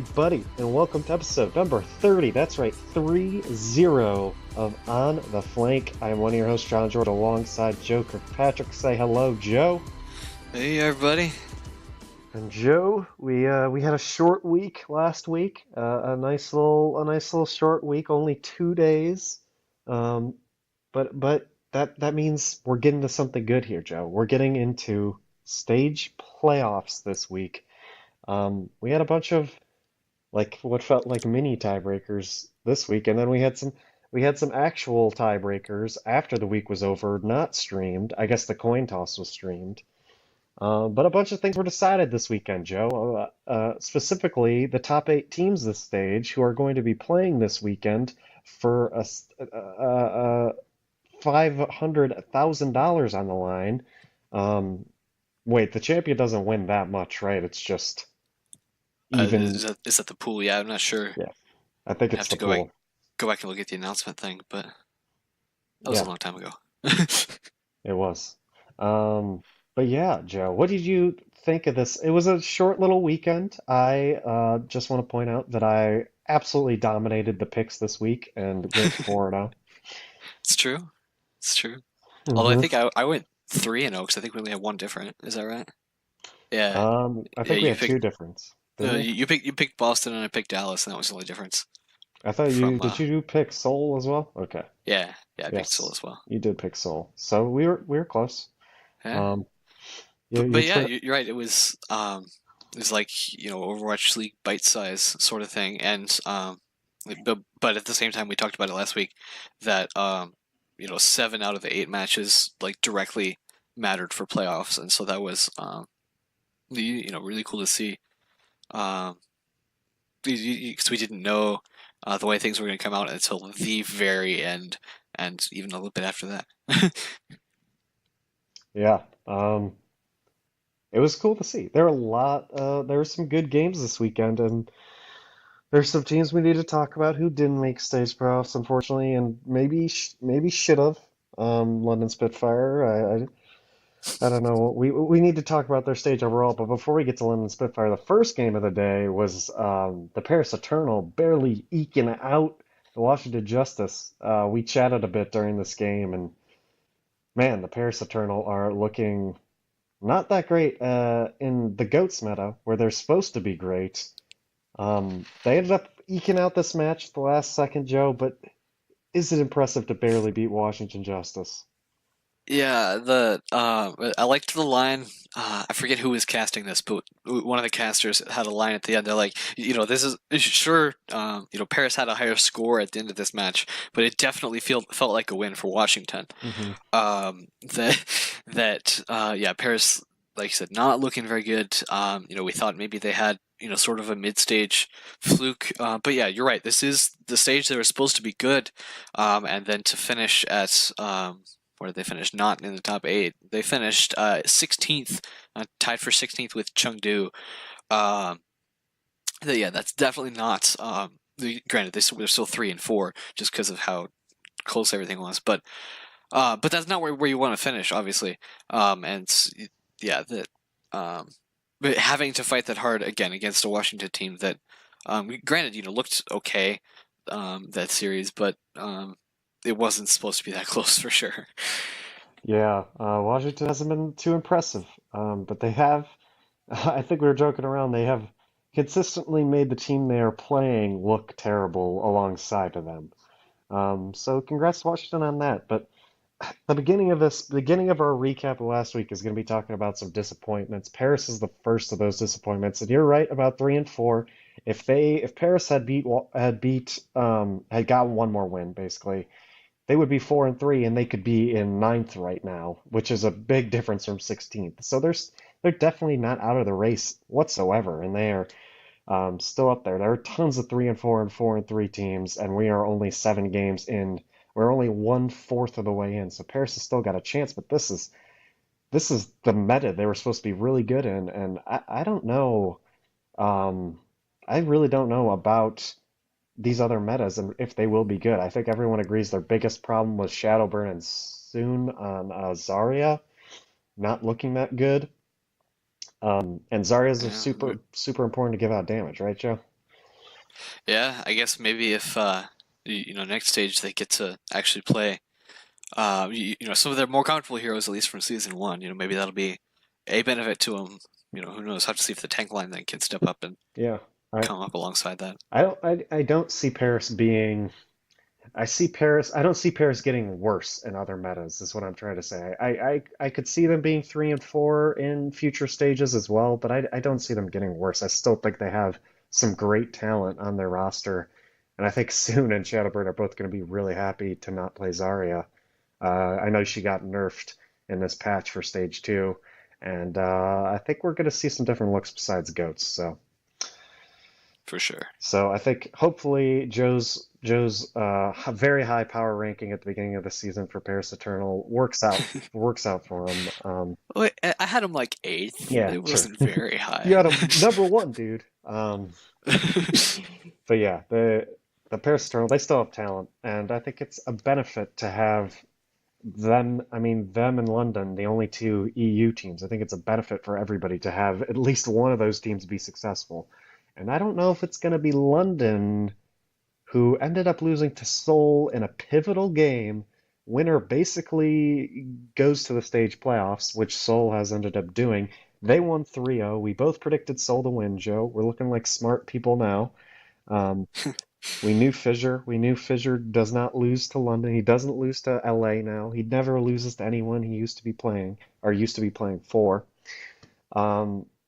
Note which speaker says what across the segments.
Speaker 1: everybody, and welcome to episode number 30. That's right, 30 of On the Flank. I am one of your hosts, John Jordan, alongside Joe Kirkpatrick. Say hello, Joe.
Speaker 2: Hey everybody.
Speaker 1: And Joe, we had a short week last week. A nice little short week, only 2 days. Um, but that means we're getting to something good here, Joe. We're getting into stage playoffs this week. We had a bunch of like what felt like mini tiebreakers this week, and then we had some actual tiebreakers after the week was over, not streamed. I guess the coin toss was streamed. But a bunch of things were decided this weekend, Joe. Specifically, the top 8 teams this stage who are going to be playing this weekend for $500,000 on the line. Um, Wait, the champion doesn't win that much, right? It's just even.
Speaker 2: Is that the pool? Yeah, I'm not sure.
Speaker 1: Yeah, I think
Speaker 2: I
Speaker 1: it's
Speaker 2: have
Speaker 1: the
Speaker 2: to
Speaker 1: pool.
Speaker 2: go back and look at the announcement thing, but that was a
Speaker 1: Yeah,
Speaker 2: long time ago.
Speaker 1: it was. Um, but yeah, Joe, what did you think of this? It was a short little weekend. I just want to point out that I absolutely dominated the picks this week and went 4-0.
Speaker 2: It's true. It's true. Although I
Speaker 1: hmm
Speaker 2: think I went 3-0 because I think we only had one different. Is that right? Yeah.
Speaker 1: I
Speaker 2: Yeah,
Speaker 1: think we
Speaker 2: you
Speaker 1: had two
Speaker 2: picked
Speaker 1: difference, didn't we?
Speaker 2: you picked Boston and I picked Dallas, and that was the only difference
Speaker 1: I thought
Speaker 2: from
Speaker 1: did you do pick Seoul as well? Okay.
Speaker 2: yeah, I picked Seoul
Speaker 1: Yes,
Speaker 2: as well.
Speaker 1: you did pick Seoul. So we were close.
Speaker 2: Yeah.
Speaker 1: Um, you
Speaker 2: But
Speaker 1: you
Speaker 2: yeah,
Speaker 1: turn.
Speaker 2: you're right. It was like, Overwatch League bite size sort of thing. And but at the same time we talked about it last week that 7 out of the 8 matches like directly mattered for playoffs, and so that was really cool to see. Um because we didn't know the way things were going to come out until the very end, and even a little bit after that.
Speaker 1: Yeah. It was cool to see. There were some good games this weekend, and there's some teams we need to talk about who didn't make stage playoffs, unfortunately, and maybe should have. London Spitfire. I don't know. We need to talk about their stage overall, but before we get to London Spitfire, the first game of the day was the Paris Eternal barely eking out the Washington Justice. We chatted a bit during this game, and man, the Paris Eternal are looking not that great in the Goats meta, where they're supposed to be great. They ended up eking out this match at the last second, Joe, but is it impressive to barely beat Washington Justice?
Speaker 2: Yeah, the I liked the line. I forget who was casting this, but one of the casters had a line at the end. They're like, this is sure. Paris had a higher score at the end of this match, but it definitely felt like a win for Washington.
Speaker 1: hmm
Speaker 2: That yeah, Paris, like you said, not looking very good. We thought maybe they had sort of a mid-stage fluke, but yeah, you're right. This is the stage they were supposed to be good, and then to finish at where did they finish? Not in the top 8. They finished 16th, tied for 16th with Chengdu. Um, yeah, that's definitely not. Granted, they're still 3 and 4 just because of how close everything was, but that's not where you want to finish, obviously. And yeah, that but having to fight that hard again against a Washington team that, granted, looked okay that series, but it wasn't supposed to be that close for sure.
Speaker 1: Yeah, Washington hasn't been too impressive, but they have. I think we were joking around. They have consistently made the team they are playing look terrible alongside of them. So congrats to Washington on that. But beginning of our recap of last week is going to be talking about some disappointments. Paris is the first of those disappointments, and you're right about 3 and 4. If Paris had gotten one more win, basically, they would be 4-3, and they could be in ninth right now, which is a big difference from 16th. So they're definitely not out of the race whatsoever, and they are still up there. There are tons of 3-4 and 4-3 teams, and we are only 7 games in. We're only 1/4 of the way in, so Paris has still got a chance. But this is the meta they were supposed to be really good in, and I don't know. Um, I really don't know about these other metas and if they will be good. I think everyone agrees their biggest problem was Shadowburn and Soon on Zarya not looking that good. And Zarya's are
Speaker 2: Yeah,
Speaker 1: super super important to give out damage, right, Joe?
Speaker 2: Yeah, I guess maybe if next stage they get to actually play some of their more comfortable heroes, at least from season one. Maybe that'll be a benefit to them. Who knows? Have to see if the tank line then can step up and
Speaker 1: Yeah. I
Speaker 2: come up alongside that.
Speaker 1: I don't see Paris being I see Paris. I don't see Paris getting worse in other metas, is what I'm trying to say. I could see them being 3 and 4 in future stages as well, but I don't see them getting worse. I still think they have some great talent on their roster, and I think Soon and Shadowbird are both going to be really happy to not play Zarya. I know she got nerfed in this patch for stage 2, and I think we're going to see some different looks besides goats.
Speaker 2: For sure.
Speaker 1: So I think hopefully Joe's very high power ranking at the beginning of the season for Paris Eternal works out for him.
Speaker 2: Wait, I had him like eighth.
Speaker 1: Yeah,
Speaker 2: It
Speaker 1: sure.
Speaker 2: wasn't very
Speaker 1: You
Speaker 2: high.
Speaker 1: had him number one, dude. But yeah, the Paris Eternal, they still have talent, and I think it's a benefit to have them. I mean, them in London, the only two EU teams. I think it's a benefit for everybody to have at least one of those teams be successful. And I don't know if it's going to be London who ended up losing to Seoul in a pivotal game. Winner basically goes to the stage playoffs, which Seoul has ended up doing. They won 3-0. We both predicted Seoul to win, Joe. We're looking like smart people now. Um, we knew Fissure. We knew Fissure does not lose to London. He doesn't lose to LA now. He never loses to anyone he used to be playing or used to be playing for.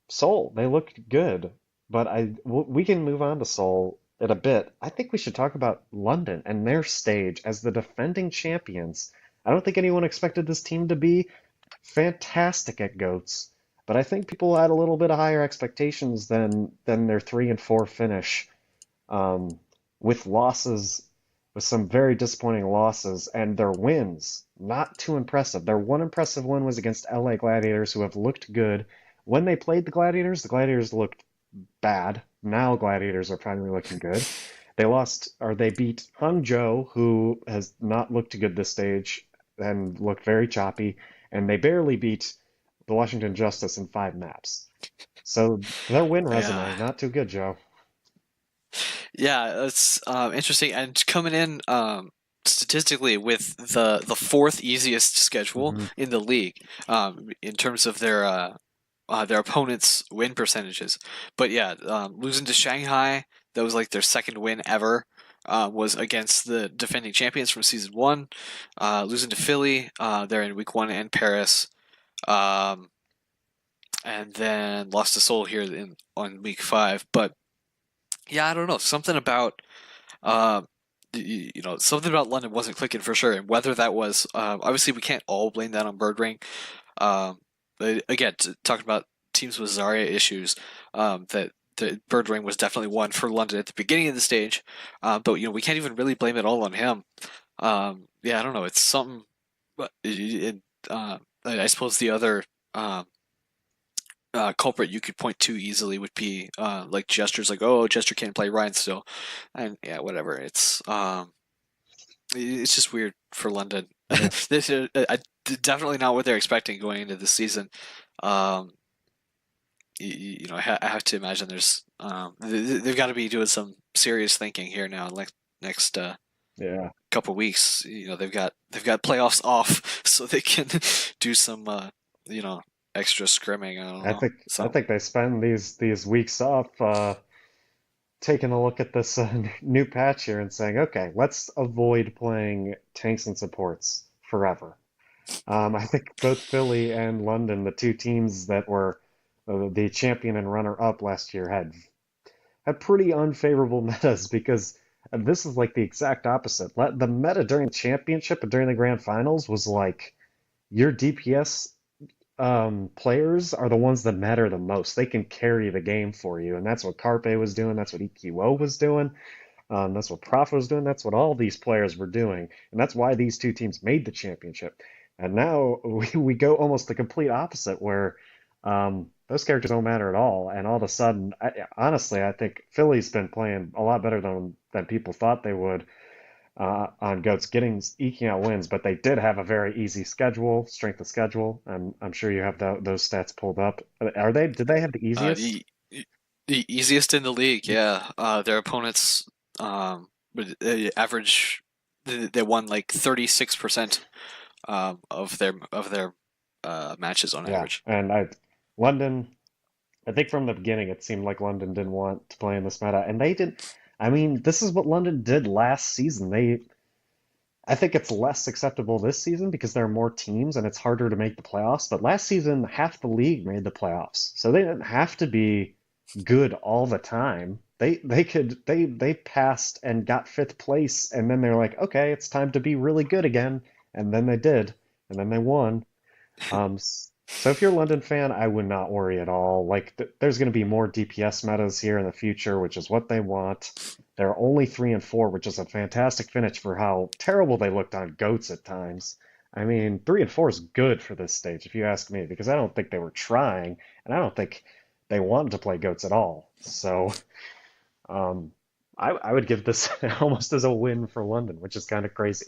Speaker 1: Seoul, they looked good, but we can move on to Seoul in a bit. I think we should talk about London and their stage as the defending champions. I don't think anyone expected this team to be fantastic at goats, but I think people had a little bit of higher expectations than their 3-4 finish, um, with losses, with some very disappointing losses, and their wins not too impressive. Their one impressive win was against LA Gladiators, who have looked good. When they played the Gladiators looked bad. Now Gladiators are finally looking good. They lost, or they beat Hangzhou, who has not looked good this stage and looked very choppy, and they barely beat the Washington Justice in 5 maps. So their win
Speaker 2: Yeah,
Speaker 1: resume, not too good, Joe.
Speaker 2: yeah, that's interesting. And coming in statistically with the fourth easiest schedule
Speaker 1: Hmm.
Speaker 2: in the league, in terms of their opponents' win percentages. But yeah, losing to Shanghai, that was like their second win ever. Was against the defending champions from season one. Losing to Philly, they're in week one, and Paris. Um, and then lost to Seoul here on week five. But yeah, I don't know. Uh, something about London wasn't clicking for sure. And whether that was, obviously we can't all blame that on Bird Ring. But again, talking about teams with Zarya issues, that the Bird Ring was definitely one for London at the beginning of the stage. But we can't even really blame it all on him. Yeah, I don't know. It's something. But I suppose the other culprit you could point to easily would be like Jester's like, oh, Jester can't play Ryan still, and yeah, whatever. It's just weird for London.
Speaker 1: Yeah.
Speaker 2: This is definitely not what they're expecting going into the season. Um, I have to imagine they've got to be doing some serious thinking here now. Like next
Speaker 1: Yeah.
Speaker 2: couple weeks, they've got playoffs off, so they can do some you know extra scrimming. I don't
Speaker 1: I
Speaker 2: know.
Speaker 1: think I
Speaker 2: So
Speaker 1: think they spend these weeks off taking a look at this new patch here and saying, okay, let's avoid playing tanks and supports forever. I think both Philly and London, the two teams that were the champion and runner-up last year, had pretty unfavorable metas because this is like the exact opposite. The meta during the championship and during the grand finals was like your DPS players are the ones that matter the most. They can carry the game for you, and that's what Carpe was doing. That's what EQO was doing. That's what Prof was doing. That's what all these players were doing, and that's why these two teams made the championship. And now we go almost the complete opposite, where those characters don't matter at all. And all of a sudden, honestly, I think Philly's been playing a lot better than people thought they would on goats, eking out wins. But they did have a very easy schedule, strength of schedule. I'm sure you have those stats pulled up. Are they? Did they have the
Speaker 2: uh,
Speaker 1: easiest?
Speaker 2: the The easiest in the league, yeah. Their opponents average they won like 36% of their matches on
Speaker 1: Yeah,
Speaker 2: average.
Speaker 1: and London. I think from the beginning it seemed like London didn't want to play in this meta, and they did. I mean, this is what London did last season. I think it's less acceptable this season because there are more teams and it's harder to make the playoffs. But last season, half the league made the playoffs, so they didn't have to be good all the time. They passed and got fifth place, and then they're like, okay, it's time to be really good again, and then they did, and then they won. So if you're a London fan, I would not worry at all. Like there's going to be more DPS metas here in the future, which is what they want. They're only 3-4, which is a fantastic finish for how terrible they looked on goats at times. I mean, 3-4 is good for this stage, if you ask me, because I don't think they were trying, and I don't think they wanted to play goats at all. So um, I would give this almost as a win for London, which is kind of crazy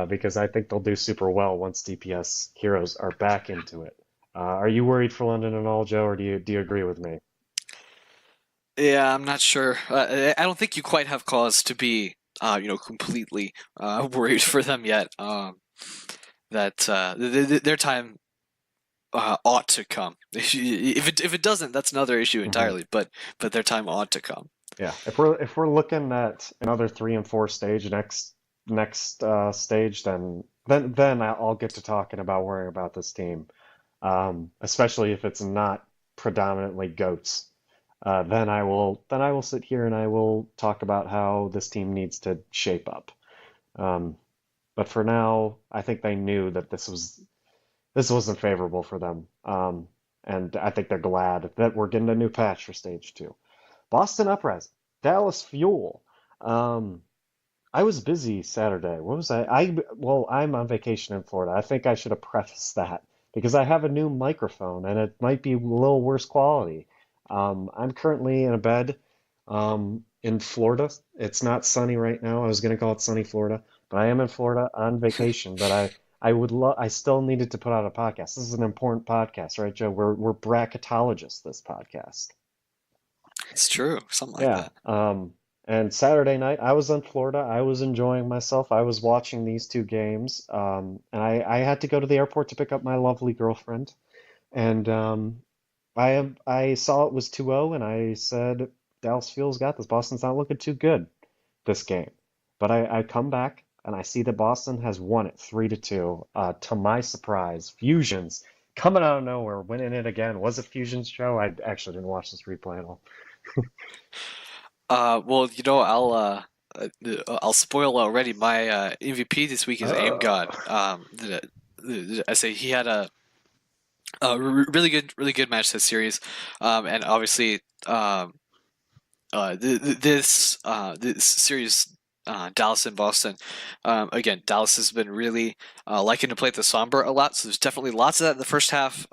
Speaker 1: because I think they'll do super well once DPS heroes are back into it. Are you worried for London at all, Joe, or do you agree with me?
Speaker 2: Yeah, I'm not sure. I don't think you quite have cause to be, completely worried for them yet. That their time ought to come. If it doesn't, that's another issue
Speaker 1: Hmm.
Speaker 2: entirely. But their time ought to come.
Speaker 1: Yeah, if we're looking at another 3-4 stage next stage, then I'll get to talking about worrying about this team, especially if it's not predominantly goats. Then I will sit here and I will talk about how this team needs to shape up. Um, but for now, I think they knew that this wasn't favorable for them. And I think they're glad that we're getting a new patch for stage two. Boston Uprising, Dallas Fuel. Um, I was busy Saturday. What was well, I'm on vacation in Florida. I think I should have prefaced that because I have a new microphone and it might be a little worse quality. I'm currently in a bed in Florida. It's not sunny right now. I was going to call it sunny Florida, but I am in Florida on vacation. But I still needed to put out a podcast. This is an important podcast, right, Joe? We're bracketologists, this podcast.
Speaker 2: It's true, something like
Speaker 1: Yeah.
Speaker 2: that.
Speaker 1: And Saturday night, I was in Florida. I was enjoying myself. I was watching these two games. And I had to go to the airport to pick up my lovely girlfriend. And I saw it was 2-0, and I said, Dallas Fuel's got this. Boston's not looking too good this game. But I come back and I see that Boston has won it 3-2. To my surprise, Fusions coming out of nowhere, winning it again. Was it Fusions, Joe? I actually didn't watch this replay at all.
Speaker 2: Well, I'll spoil already. My MVP this week is Aim God.
Speaker 1: Oh.
Speaker 2: I say he had a really good match this series, and obviously, this series, Dallas and Boston. Again, Dallas has been really liking to play the Sombra a lot, so there's definitely lots of that in the first half.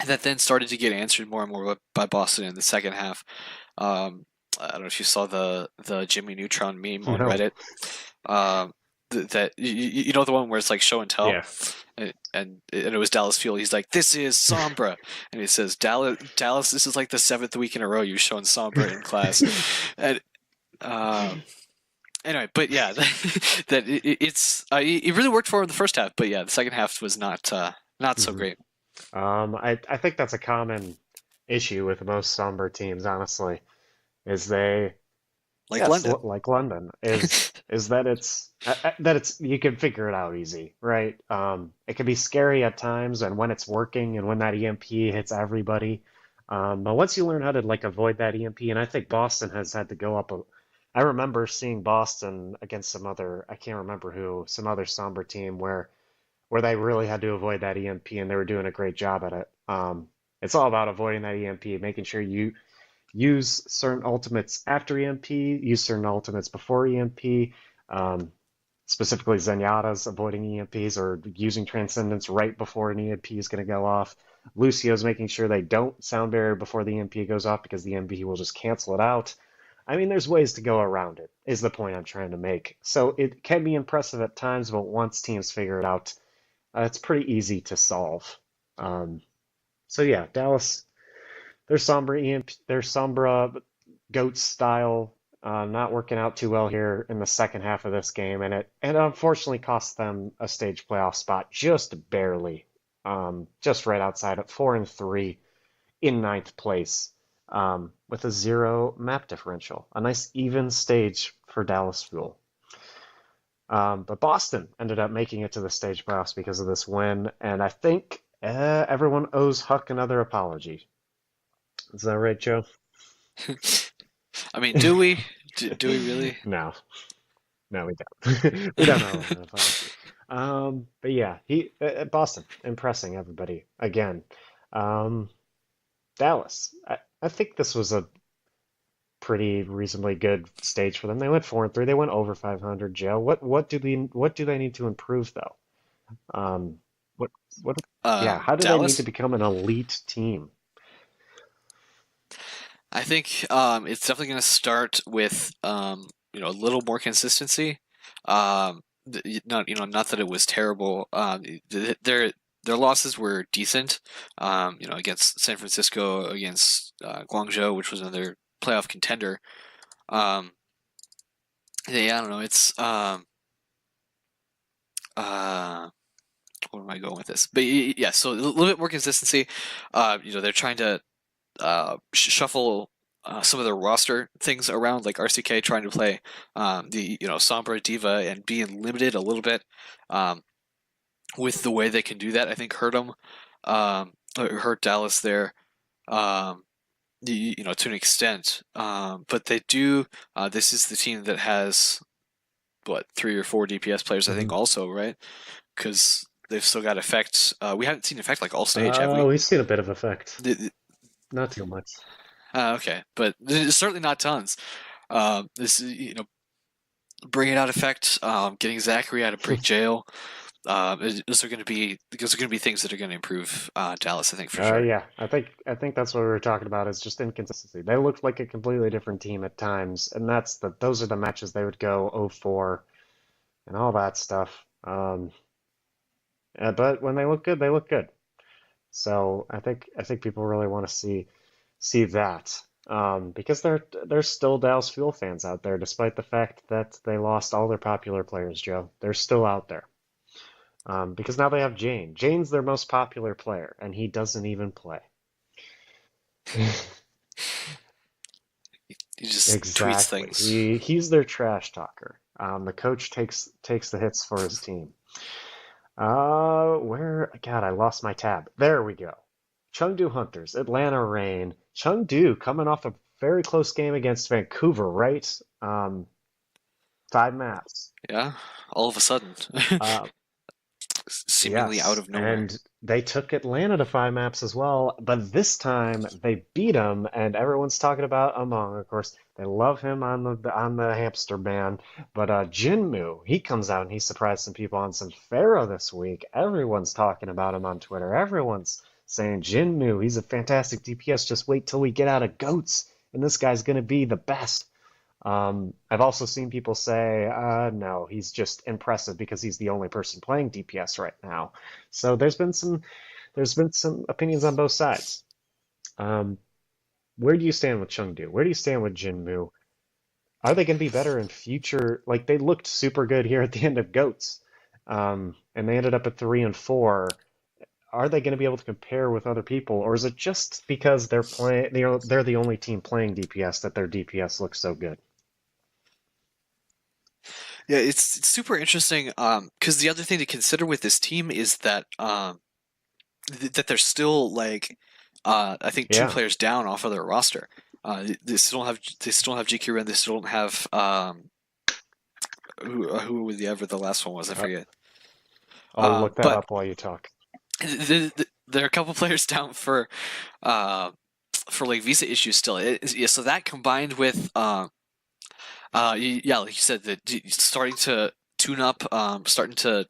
Speaker 2: That then started to get answered more and more by Boston in the second half. Um, I don't know if you saw the Jimmy Neutron meme on
Speaker 1: No.
Speaker 2: Reddit. Um, that you know the one where it's like show and tell,
Speaker 1: Yeah.
Speaker 2: and it was Dallas Fuel. He's like, "This is Sombra," and he says, Dallas, this is like the seventh week in a row you've shown Sombra in class." And um, anyway, but yeah, it really worked for him in the first half, but yeah, the second half was not so
Speaker 1: Hmm.
Speaker 2: great.
Speaker 1: I think that's a common issue with most somber teams, honestly, is they
Speaker 2: Like
Speaker 1: yes,
Speaker 2: London.
Speaker 1: like London is that it's you can figure it out easy, right? It can be scary at times, and when it's working, and when that EMP hits everybody. But once you learn how to like avoid that EMP, and I think Boston has had to go up. I remember seeing Boston against I can't remember who, some other somber team where they really had to avoid that EMP, and they were doing a great job at it. It's all about avoiding that EMP, making sure you use certain ultimates after EMP, use certain ultimates before EMP. Um, Specifically, Zenyatta's avoiding EMPs or using Transcendence right before an EMP is going to go off. Lucio's making sure they don't sound barrier before the EMP goes off because the EMP will just cancel it out. I mean, there's ways to go around it, is the point I'm trying to make. So it can be impressive at times, but once teams figure it out, it's pretty easy to solve. Um, so yeah, Dallas, their Sombra goat style not working out too well here in the second half of this game, and it unfortunately cost them a stage playoff spot just barely, just right outside at 4-3 in ninth place, with a 0 map differential, a nice even stage for Dallas Fuel. But Boston ended up making it to the stage playoffs because of this win, and I think everyone owes Huck another apology. Is that right, Joe?
Speaker 2: I mean, do we? Do we really?
Speaker 1: No, no, we don't. We don't owe him an apology. But yeah, Boston impressing everybody again. Um, Dallas, I think this was a pretty reasonably good stage for them. They went 4-3. They went over 500. Joe, what do they need to improve though? Um, what what? Yeah, how do they need to
Speaker 2: Dallas?
Speaker 1: become an elite team?
Speaker 2: I think it's definitely going to start with a little more consistency. Not not that it was terrible. Their losses were decent. Against San Francisco, against Guangzhou, which was another playoff contender. Um, yeah, I don't know. It's uh, where am I going with this? But yeah, so a little bit more consistency. They're trying to shuffle some of the roster things around, like RCK trying to play the Sombra Diva and being limited a little bit with the way they can do that. I think hurt them, hurt Dallas there. Um, to an extent, but they do. This is the team that has what 3 or 4 DPS players, I think,
Speaker 1: Hmm.
Speaker 2: also, right? Because they've still got effect. We haven't seen effect like all stage, have we?
Speaker 1: We've seen a bit of effect,
Speaker 2: The- the-
Speaker 1: not too much.
Speaker 2: okay, but certainly not tons. This is, bringing out effect, getting Zachary out of Brig Jail. Those are going to be things that are going to improve Dallas, I think, for sure.
Speaker 1: Yeah, I think that's what we were talking about is just inconsistency. They looked like a completely different team at times, and those are the matches they would go 0-4 and all that stuff. But when they look good, they look good. So I think people really want to see that. Because there's still Dallas Fuel fans out there, despite the fact that they lost all their popular players, Joe. They're still out there. Because now they have Jane. Jane's their most popular player, and he doesn't even play.
Speaker 2: He just tweets
Speaker 1: Exactly.
Speaker 2: things.
Speaker 1: He's their trash talker. The coach takes the hits for his team. God, I lost my tab. There we go. Chengdu Hunters, Atlanta Reign. Chengdu coming off a very close game against Vancouver, right? 5 maps.
Speaker 2: Yeah, all of a sudden,
Speaker 1: Uh,
Speaker 2: seemingly out
Speaker 1: Yes,
Speaker 2: of nowhere.
Speaker 1: and they took Atlanta to 5 maps as well, but this time they beat them, and everyone's talking about Among, of course. They love him on the hamster ban, but Jinmu, he comes out and he surprised some people on some Pharaoh this week. Everyone's talking about him on Twitter. Everyone's saying Jinmu, he's a fantastic DPS. Just wait till we get out of goats, and this guy's gonna be the best. I've also seen people say, no, he's just impressive because he's the only person playing DPS right now. So there's been some opinions on both sides. Um, where do you stand with Chengdu? Where do you stand with Jinmu? Are they going to be better in future? Like they looked super good here at the end of Goats, and they ended up at 3-4. Are they going to be able to compare with other people, or is it just because they're playing, they're the only team playing DPS that their DPS looks so good?
Speaker 2: Yeah, it's super interesting. Because the other thing to consider with this team is that that they're still like, I think 2 players down off of their roster. They still don't have GQ and they still don't have who was the last one was, I
Speaker 1: Yeah.
Speaker 2: forget.
Speaker 1: I'll look that
Speaker 2: But
Speaker 1: up while you talk.
Speaker 2: there are a couple players down uh like visa issues still. Yeah, so that combined with yeah, like you said, that starting to tune up, starting to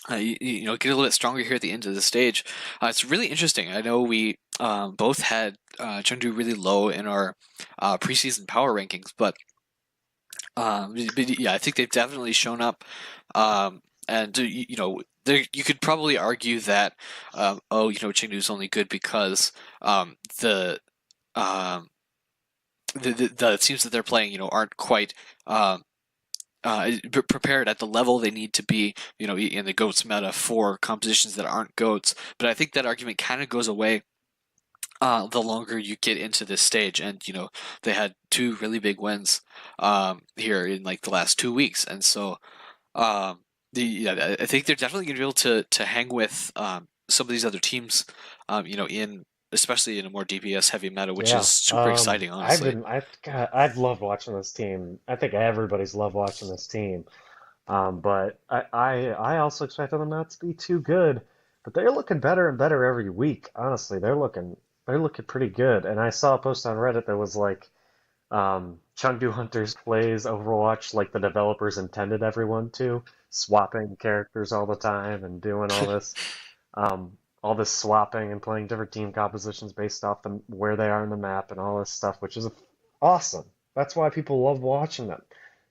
Speaker 2: get a little bit stronger here at the end of the stage. It's really interesting. I know we both had Chengdu really low in our preseason power rankings, but yeah, I think they've definitely shown up. And there you could probably argue that oh, Chengdu's only good because um, the um, the teams that they're playing, aren't quite um, prepared at the level they need to be, in the goats meta for compositions that aren't goats. But I think that argument kind of goes away the longer you get into this stage. And they had two really big wins here in like the last 2 weeks, and so um, yeah, I think they're definitely going to be able to hang with some of these other teams, in especially in a more DPS heavy meta, which is
Speaker 1: Yeah,
Speaker 2: super exciting, honestly.
Speaker 1: I've loved watching this team. I think everybody's loved watching this team. But I also expected them not to be too good, but they're looking better and better every week. Honestly, they're looking pretty good. And I saw a post on Reddit that was like, Chengdu Hunters plays Overwatch like the developers intended everyone to, swapping characters all the time and doing all this swapping and playing different team compositions based off where they are in the map and all this stuff, which is awesome. That's why people love watching them,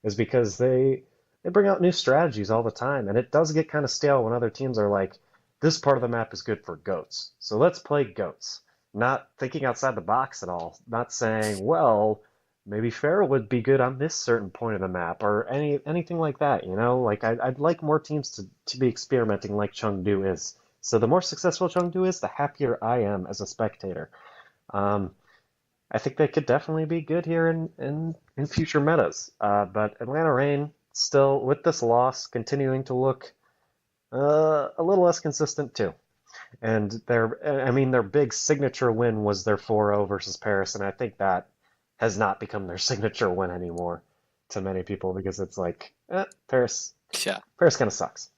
Speaker 1: is because they bring out new strategies all the time, and it does get kind of stale when other teams are like, this part of the map is good for goats, so let's play goats. Not thinking outside the box at all. Not saying, well, maybe Pharaoh would be good on this certain point of the map or anything like that, you know? Like I'd like more teams to be experimenting like Chengdu is. So the more successful Chengdu is, the happier I am as a spectator. Um, I think they could definitely be good here in future metas. But Atlanta Reign still, with this loss, continuing to look a little less consistent too. And I mean, their big signature win was their 4-0 versus Paris, and I think that has not become their signature win anymore to many people because it's like,
Speaker 2: Yeah,
Speaker 1: Paris kind of sucks.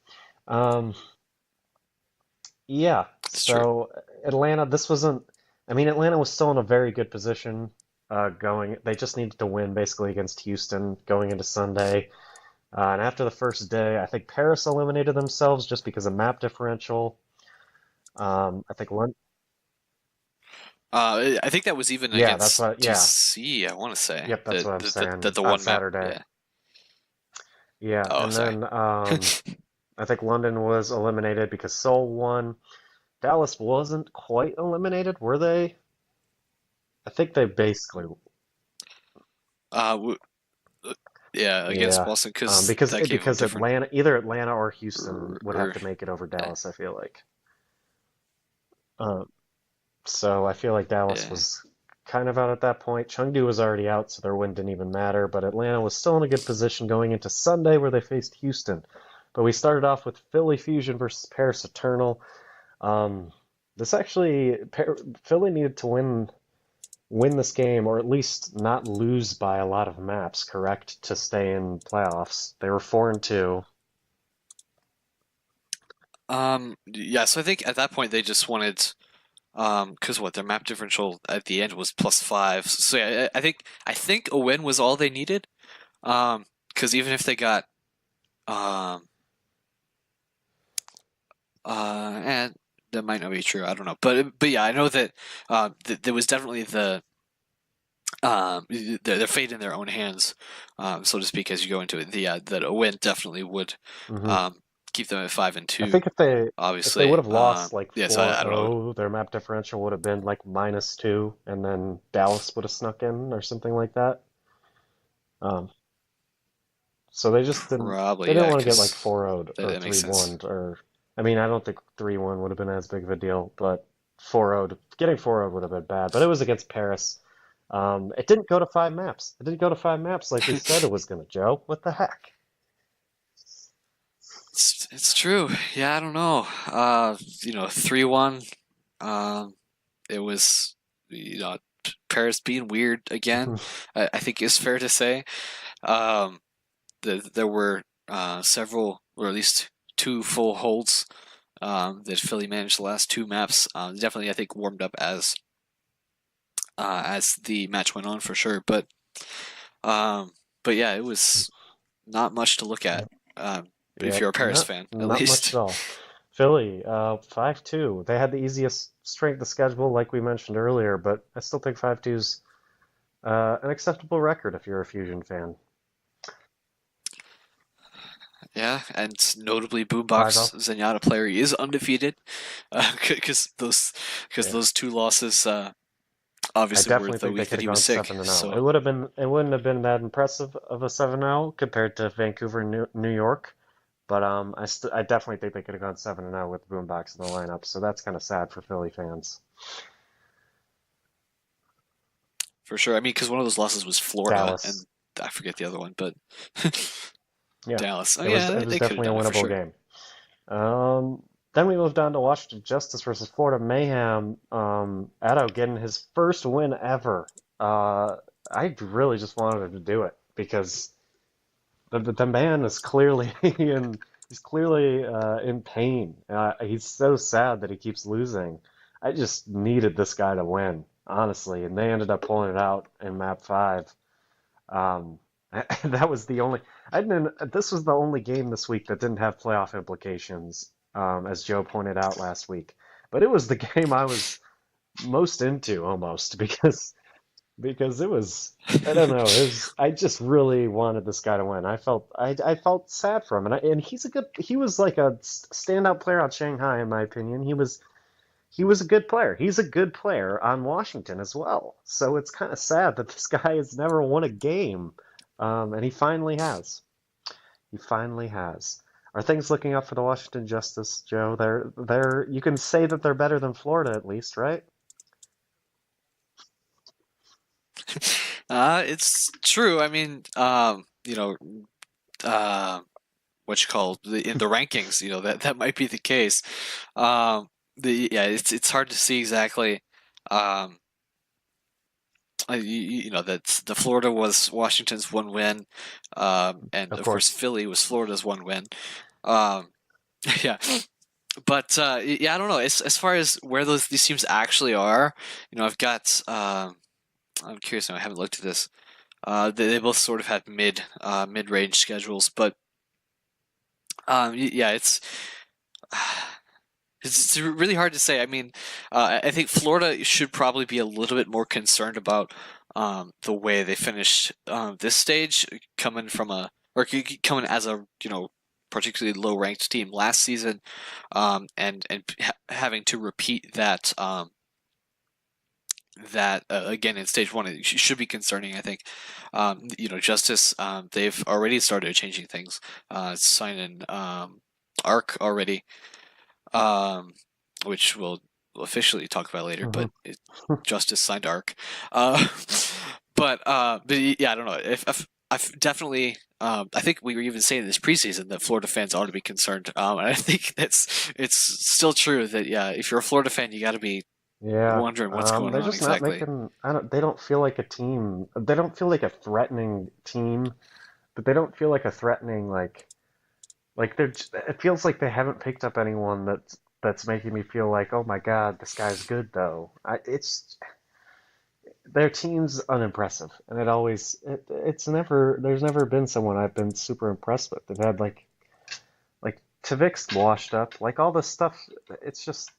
Speaker 1: Um, yeah,
Speaker 2: it's true.
Speaker 1: so Atlanta, this wasn't, I mean, Atlanta was still in a very good position going. They just needed to win basically against Houston going into Sunday. And after the first day, I think Paris eliminated themselves just because of map differential. I think London.
Speaker 2: I think that was even
Speaker 1: Yeah, that's
Speaker 2: against
Speaker 1: what. Yeah,
Speaker 2: TC. I want to say
Speaker 1: yep, that's
Speaker 2: that
Speaker 1: what I'm saying
Speaker 2: the
Speaker 1: on
Speaker 2: one map.
Speaker 1: Saturday.
Speaker 2: Yeah.
Speaker 1: Yeah,
Speaker 2: Oh,
Speaker 1: and
Speaker 2: sorry.
Speaker 1: then I think London was eliminated because Seoul won. Dallas wasn't quite eliminated, were they? I think they basically.
Speaker 2: Uh, w uh, yeah, against
Speaker 1: Yeah,
Speaker 2: Boston because that gave them
Speaker 1: because
Speaker 2: different.
Speaker 1: Atlanta, either Atlanta or Houston would have
Speaker 2: Or
Speaker 1: to make it over
Speaker 2: yeah,
Speaker 1: Dallas. I feel like. Um, so I feel like Dallas
Speaker 2: yeah.
Speaker 1: was kind of out at that point. Chengdu was already out, so their win didn't even matter. But Atlanta was still in a good position going into Sunday, where they faced Houston. But we started off with Philly Fusion versus Paris Eternal. Um, this actually, Philly needed to win this game, or at least not lose by a lot of maps, correct, to stay in playoffs. They were 4-2.
Speaker 2: Yeah. So I think at that point they just wanted because what their map differential at the end was +5. So yeah, I think a win was all they needed. Because even if they got um and that might not be true. I don't know, but yeah, I know that there was definitely the fate in their own hands, so to speak, as you go into it. That a win definitely would
Speaker 1: Hmm.
Speaker 2: um keep them at 5 and
Speaker 1: I
Speaker 2: 2.
Speaker 1: think if they would
Speaker 2: Obviously,
Speaker 1: have lost like
Speaker 2: yes, I don't know.
Speaker 1: 4-0, their map differential would have been like -2, and then Dallas would have snuck in or something like that. Um, so they
Speaker 2: Probably,
Speaker 1: didn't
Speaker 2: yeah,
Speaker 1: want to get like
Speaker 2: because
Speaker 1: 4-0 or
Speaker 2: that makes sense.
Speaker 1: 3-1 or I mean, I don't think 3-1 would have been as big of a deal, but 4-0 getting 4-0 would have been bad. But it was against Paris. It didn't go to 5 maps. It didn't go to 5 maps like we said it was going to, Joe. What the heck?
Speaker 2: It's true. Yeah, I don't know. 3-1. Um, it was you know Paris being weird again. I think is fair to say. Um, there were several, or at least two full holds that Philly managed the last two maps. Definitely, I think warmed up as the match went on for sure. Um, but yeah, it was not much to look at. If
Speaker 1: Yep,
Speaker 2: you're a Paris
Speaker 1: not
Speaker 2: fan, at
Speaker 1: not much
Speaker 2: least.
Speaker 1: at all. Philly, 5-2. They had the easiest strength of schedule, like we mentioned earlier, but I still think 5-2's an acceptable record if you're a Fusion fan.
Speaker 2: Yeah, and notably,5-0. Boombox Zenyatta player is undefeated, because
Speaker 1: Yeah.
Speaker 2: those two losses
Speaker 1: I
Speaker 2: obviously were
Speaker 1: definitely
Speaker 2: the
Speaker 1: think they
Speaker 2: week
Speaker 1: could
Speaker 2: that
Speaker 1: have
Speaker 2: he was
Speaker 1: gone
Speaker 2: sick.
Speaker 1: 7-0.
Speaker 2: So
Speaker 1: It wouldn't have been that impressive of a 7-0 compared to Vancouver and New York, but I definitely think they could have gone 7-0 with Boombox in the lineup. So that's kind of sad for Philly fans.
Speaker 2: for sure, I mean, because one of those losses was Florida, and
Speaker 1: Dallas.
Speaker 2: I forget the other one, but
Speaker 1: Yeah.
Speaker 2: Dallas. Oh yeah,
Speaker 1: It was
Speaker 2: they could have
Speaker 1: definitely a
Speaker 2: done it for
Speaker 1: winnable
Speaker 2: sure.
Speaker 1: game. Um, then we moved on to Washington Justice versus Florida Mayhem. Addo getting his first win ever. I really just wanted him to do it because the man is clearly he's clearly in pain. He's so sad that he keeps losing. I just needed this guy to win, honestly, and they ended up pulling it out in map five. Um, that was the only. I didn't. This was the only game this week that didn't have playoff implications, as Joe pointed out last week. But it was the game I was most into almost because it was. I don't know. It was. I just really wanted this guy to win. I felt sad for him, and he's a good. He was like a standout player on Shanghai, in my opinion. He was a good player. He's a good player on Washington as well. So it's kind of sad that this guy has never won a game, and he finally has. He finally has. Are things looking up for the Washington Justice, Joe? They're. You can say that they're better than Florida at least, right?
Speaker 2: It's true. I mean, uh, what you call in the rankings, that might be the case. Yeah, it's hard to see exactly. Um, that the Florida was Washington's one win, and
Speaker 1: Of
Speaker 2: of course
Speaker 1: course.
Speaker 2: Philly was Florida's one win. Um, yeah, but yeah, I don't know. As far as where these teams actually are, I've got. I'm curious now. I haven't looked at this. They both sort of have mid range schedules, but yeah, it's really hard to say. I mean, I think Florida should probably be a little bit more concerned about the way they finished this stage, coming from coming as a particularly low ranked team last season, and having to repeat that again in stage one. It should be concerning. I think Justice, they've already started changing things, signing Arc already, um, which we'll officially talk about later.
Speaker 1: Hmm.
Speaker 2: But Justice signed Arc, uh, but yeah, I don't know. If I've definitely. I think we were even saying this preseason that Florida fans ought to be concerned, and I think it's still true that yeah, if you're a Florida fan, you got to be
Speaker 1: Yeah.
Speaker 2: wondering what's going
Speaker 1: They're
Speaker 2: on
Speaker 1: just not
Speaker 2: exactly.
Speaker 1: making. I don't. They don't feel like a team. They don't feel like a threatening team, but they don't feel like a threatening like they're. It feels like they haven't picked up anyone that's making me feel like, oh my God, this guy's good though. It's their team's unimpressive, and it's never. There's never been someone I've been super impressed with. They've had like Tavix washed up, like all this stuff. It's just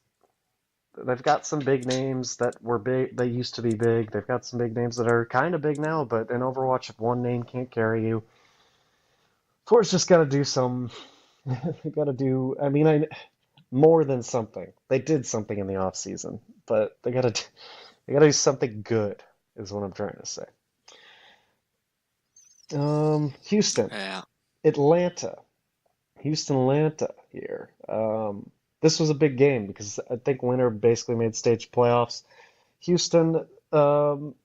Speaker 1: they've got some big names that were big. They used to be big. They've got some big names that are kind of big now, but in Overwatch, if one name can't carry you, Force just got to do some. They got to do. I mean, I more than something. They did something in the off season, but they got to do something good. Is what I'm trying to say. Houston,
Speaker 2: Yeah.
Speaker 1: Atlanta, Houston, Atlanta here. This was a big game because I think winner basically made stage playoffs. Houston, um,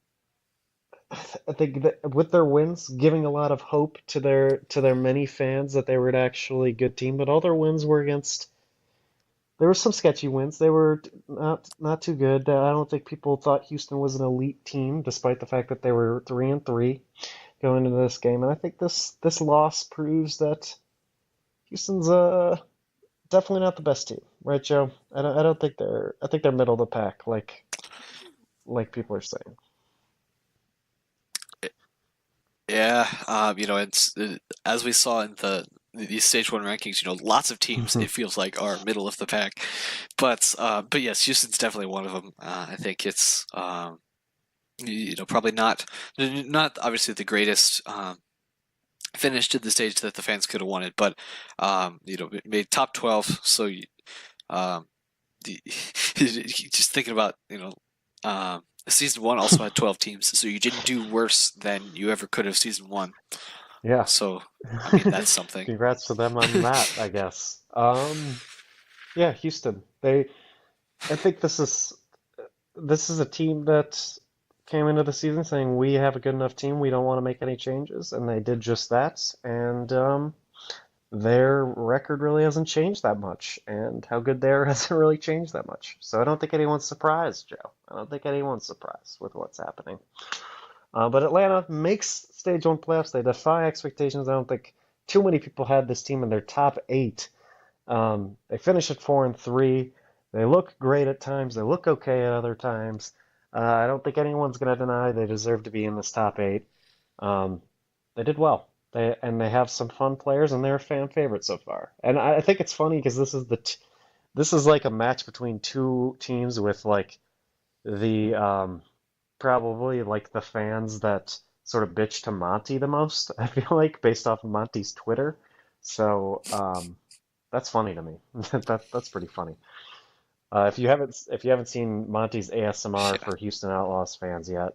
Speaker 1: I think that with their wins, giving a lot of hope to their many fans that they were an actually good team, but all their wins were against. There were some sketchy wins. They were not too good. I don't think people thought Houston was an elite team, despite the fact that they were 3-3 going into this game. And I think this loss proves that Houston's definitely not the best team, right, Joe? I don't think they're. I think they're middle of the pack, like people are saying.
Speaker 2: Yeah, it's as we saw in these stage one rankings. Lots of teams it feels like are middle of the pack, but yes, Houston's definitely one of them. I think it's probably not obviously the greatest finished at the stage that the fans could have wanted, but made top 12. So um, just thinking about season one also had 12 teams, so you didn't do worse than you ever could have season one.
Speaker 1: Yeah.
Speaker 2: So I mean that's something.
Speaker 1: Congrats to them on that, I guess. Yeah, Houston. I think this is a team that came into the season saying we have a good enough team, we don't want to make any changes, and they did just that. And their record really hasn't changed that much, and how good they are hasn't really changed that much. So I don't think anyone's surprised, Joe. I don't think anyone's surprised with what's happening. But Atlanta makes stage one playoffs. They defy expectations. I don't think too many people had this team in their top eight. They finish at 4-3. They look great at times. They look okay at other times. I don't think anyone's going to deny they deserve to be in this top eight. Um, they did well. They have some fun players and they're a fan favorite so far. And I think it's funny because this is like a match between two teams with like the probably like the fans that sort of bitch to Monty the most, I feel like, based off of Monty's Twitter. So that's funny to me. That's pretty funny. If you haven't seen Monty's ASMR
Speaker 2: Yeah.
Speaker 1: for Houston Outlaws fans yet,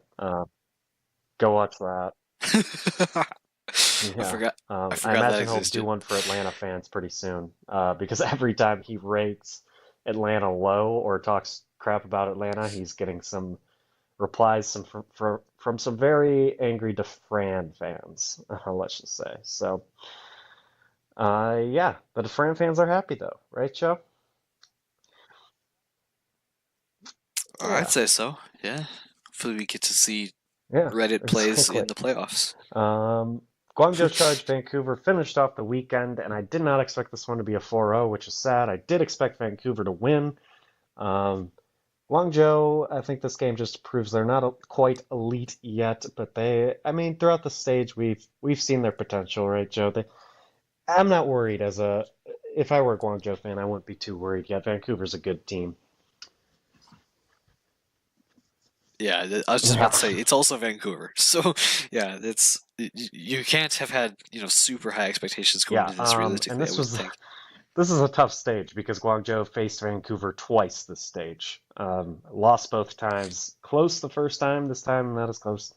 Speaker 1: go watch that.
Speaker 2: I
Speaker 1: Yeah.
Speaker 2: forgot I
Speaker 1: I
Speaker 2: forgot that
Speaker 1: imagine he'll do
Speaker 2: existed.
Speaker 1: one for Atlanta fans pretty soon, because every time he rates Atlanta low or talks crap about Atlanta, he's getting some replies from some very angry DeFran fans, let's just say. So, yeah, the DeFran fans are happy though, right, Joe?
Speaker 2: I'd
Speaker 1: Yeah,
Speaker 2: say so. Yeah. Hopefully we get to see
Speaker 1: yeah,
Speaker 2: Reddit plays
Speaker 1: exactly.
Speaker 2: in the playoffs.
Speaker 1: Um, Guangzhou Charge Vancouver finished off the weekend, and I did not expect this one to be a 4-0, which is sad. I did expect Vancouver to win. Um, Guangzhou, I think this game just proves they're not quite elite yet, but I mean, throughout the stage, we've seen their potential, right, Joe? I'm not worried if I were a Guangzhou fan, I wouldn't be too worried yet. Vancouver's a good team.
Speaker 2: Yeah, I was just
Speaker 1: Yeah,
Speaker 2: about to say it's also Vancouver. So yeah, you can't have had, super high expectations going
Speaker 1: yeah.
Speaker 2: into this
Speaker 1: And
Speaker 2: realistically, I
Speaker 1: this
Speaker 2: wouldn't
Speaker 1: was
Speaker 2: think.
Speaker 1: this is a tough stage because Guangzhou faced Vancouver twice this stage. Lost both times. Close the first time. This time not as close.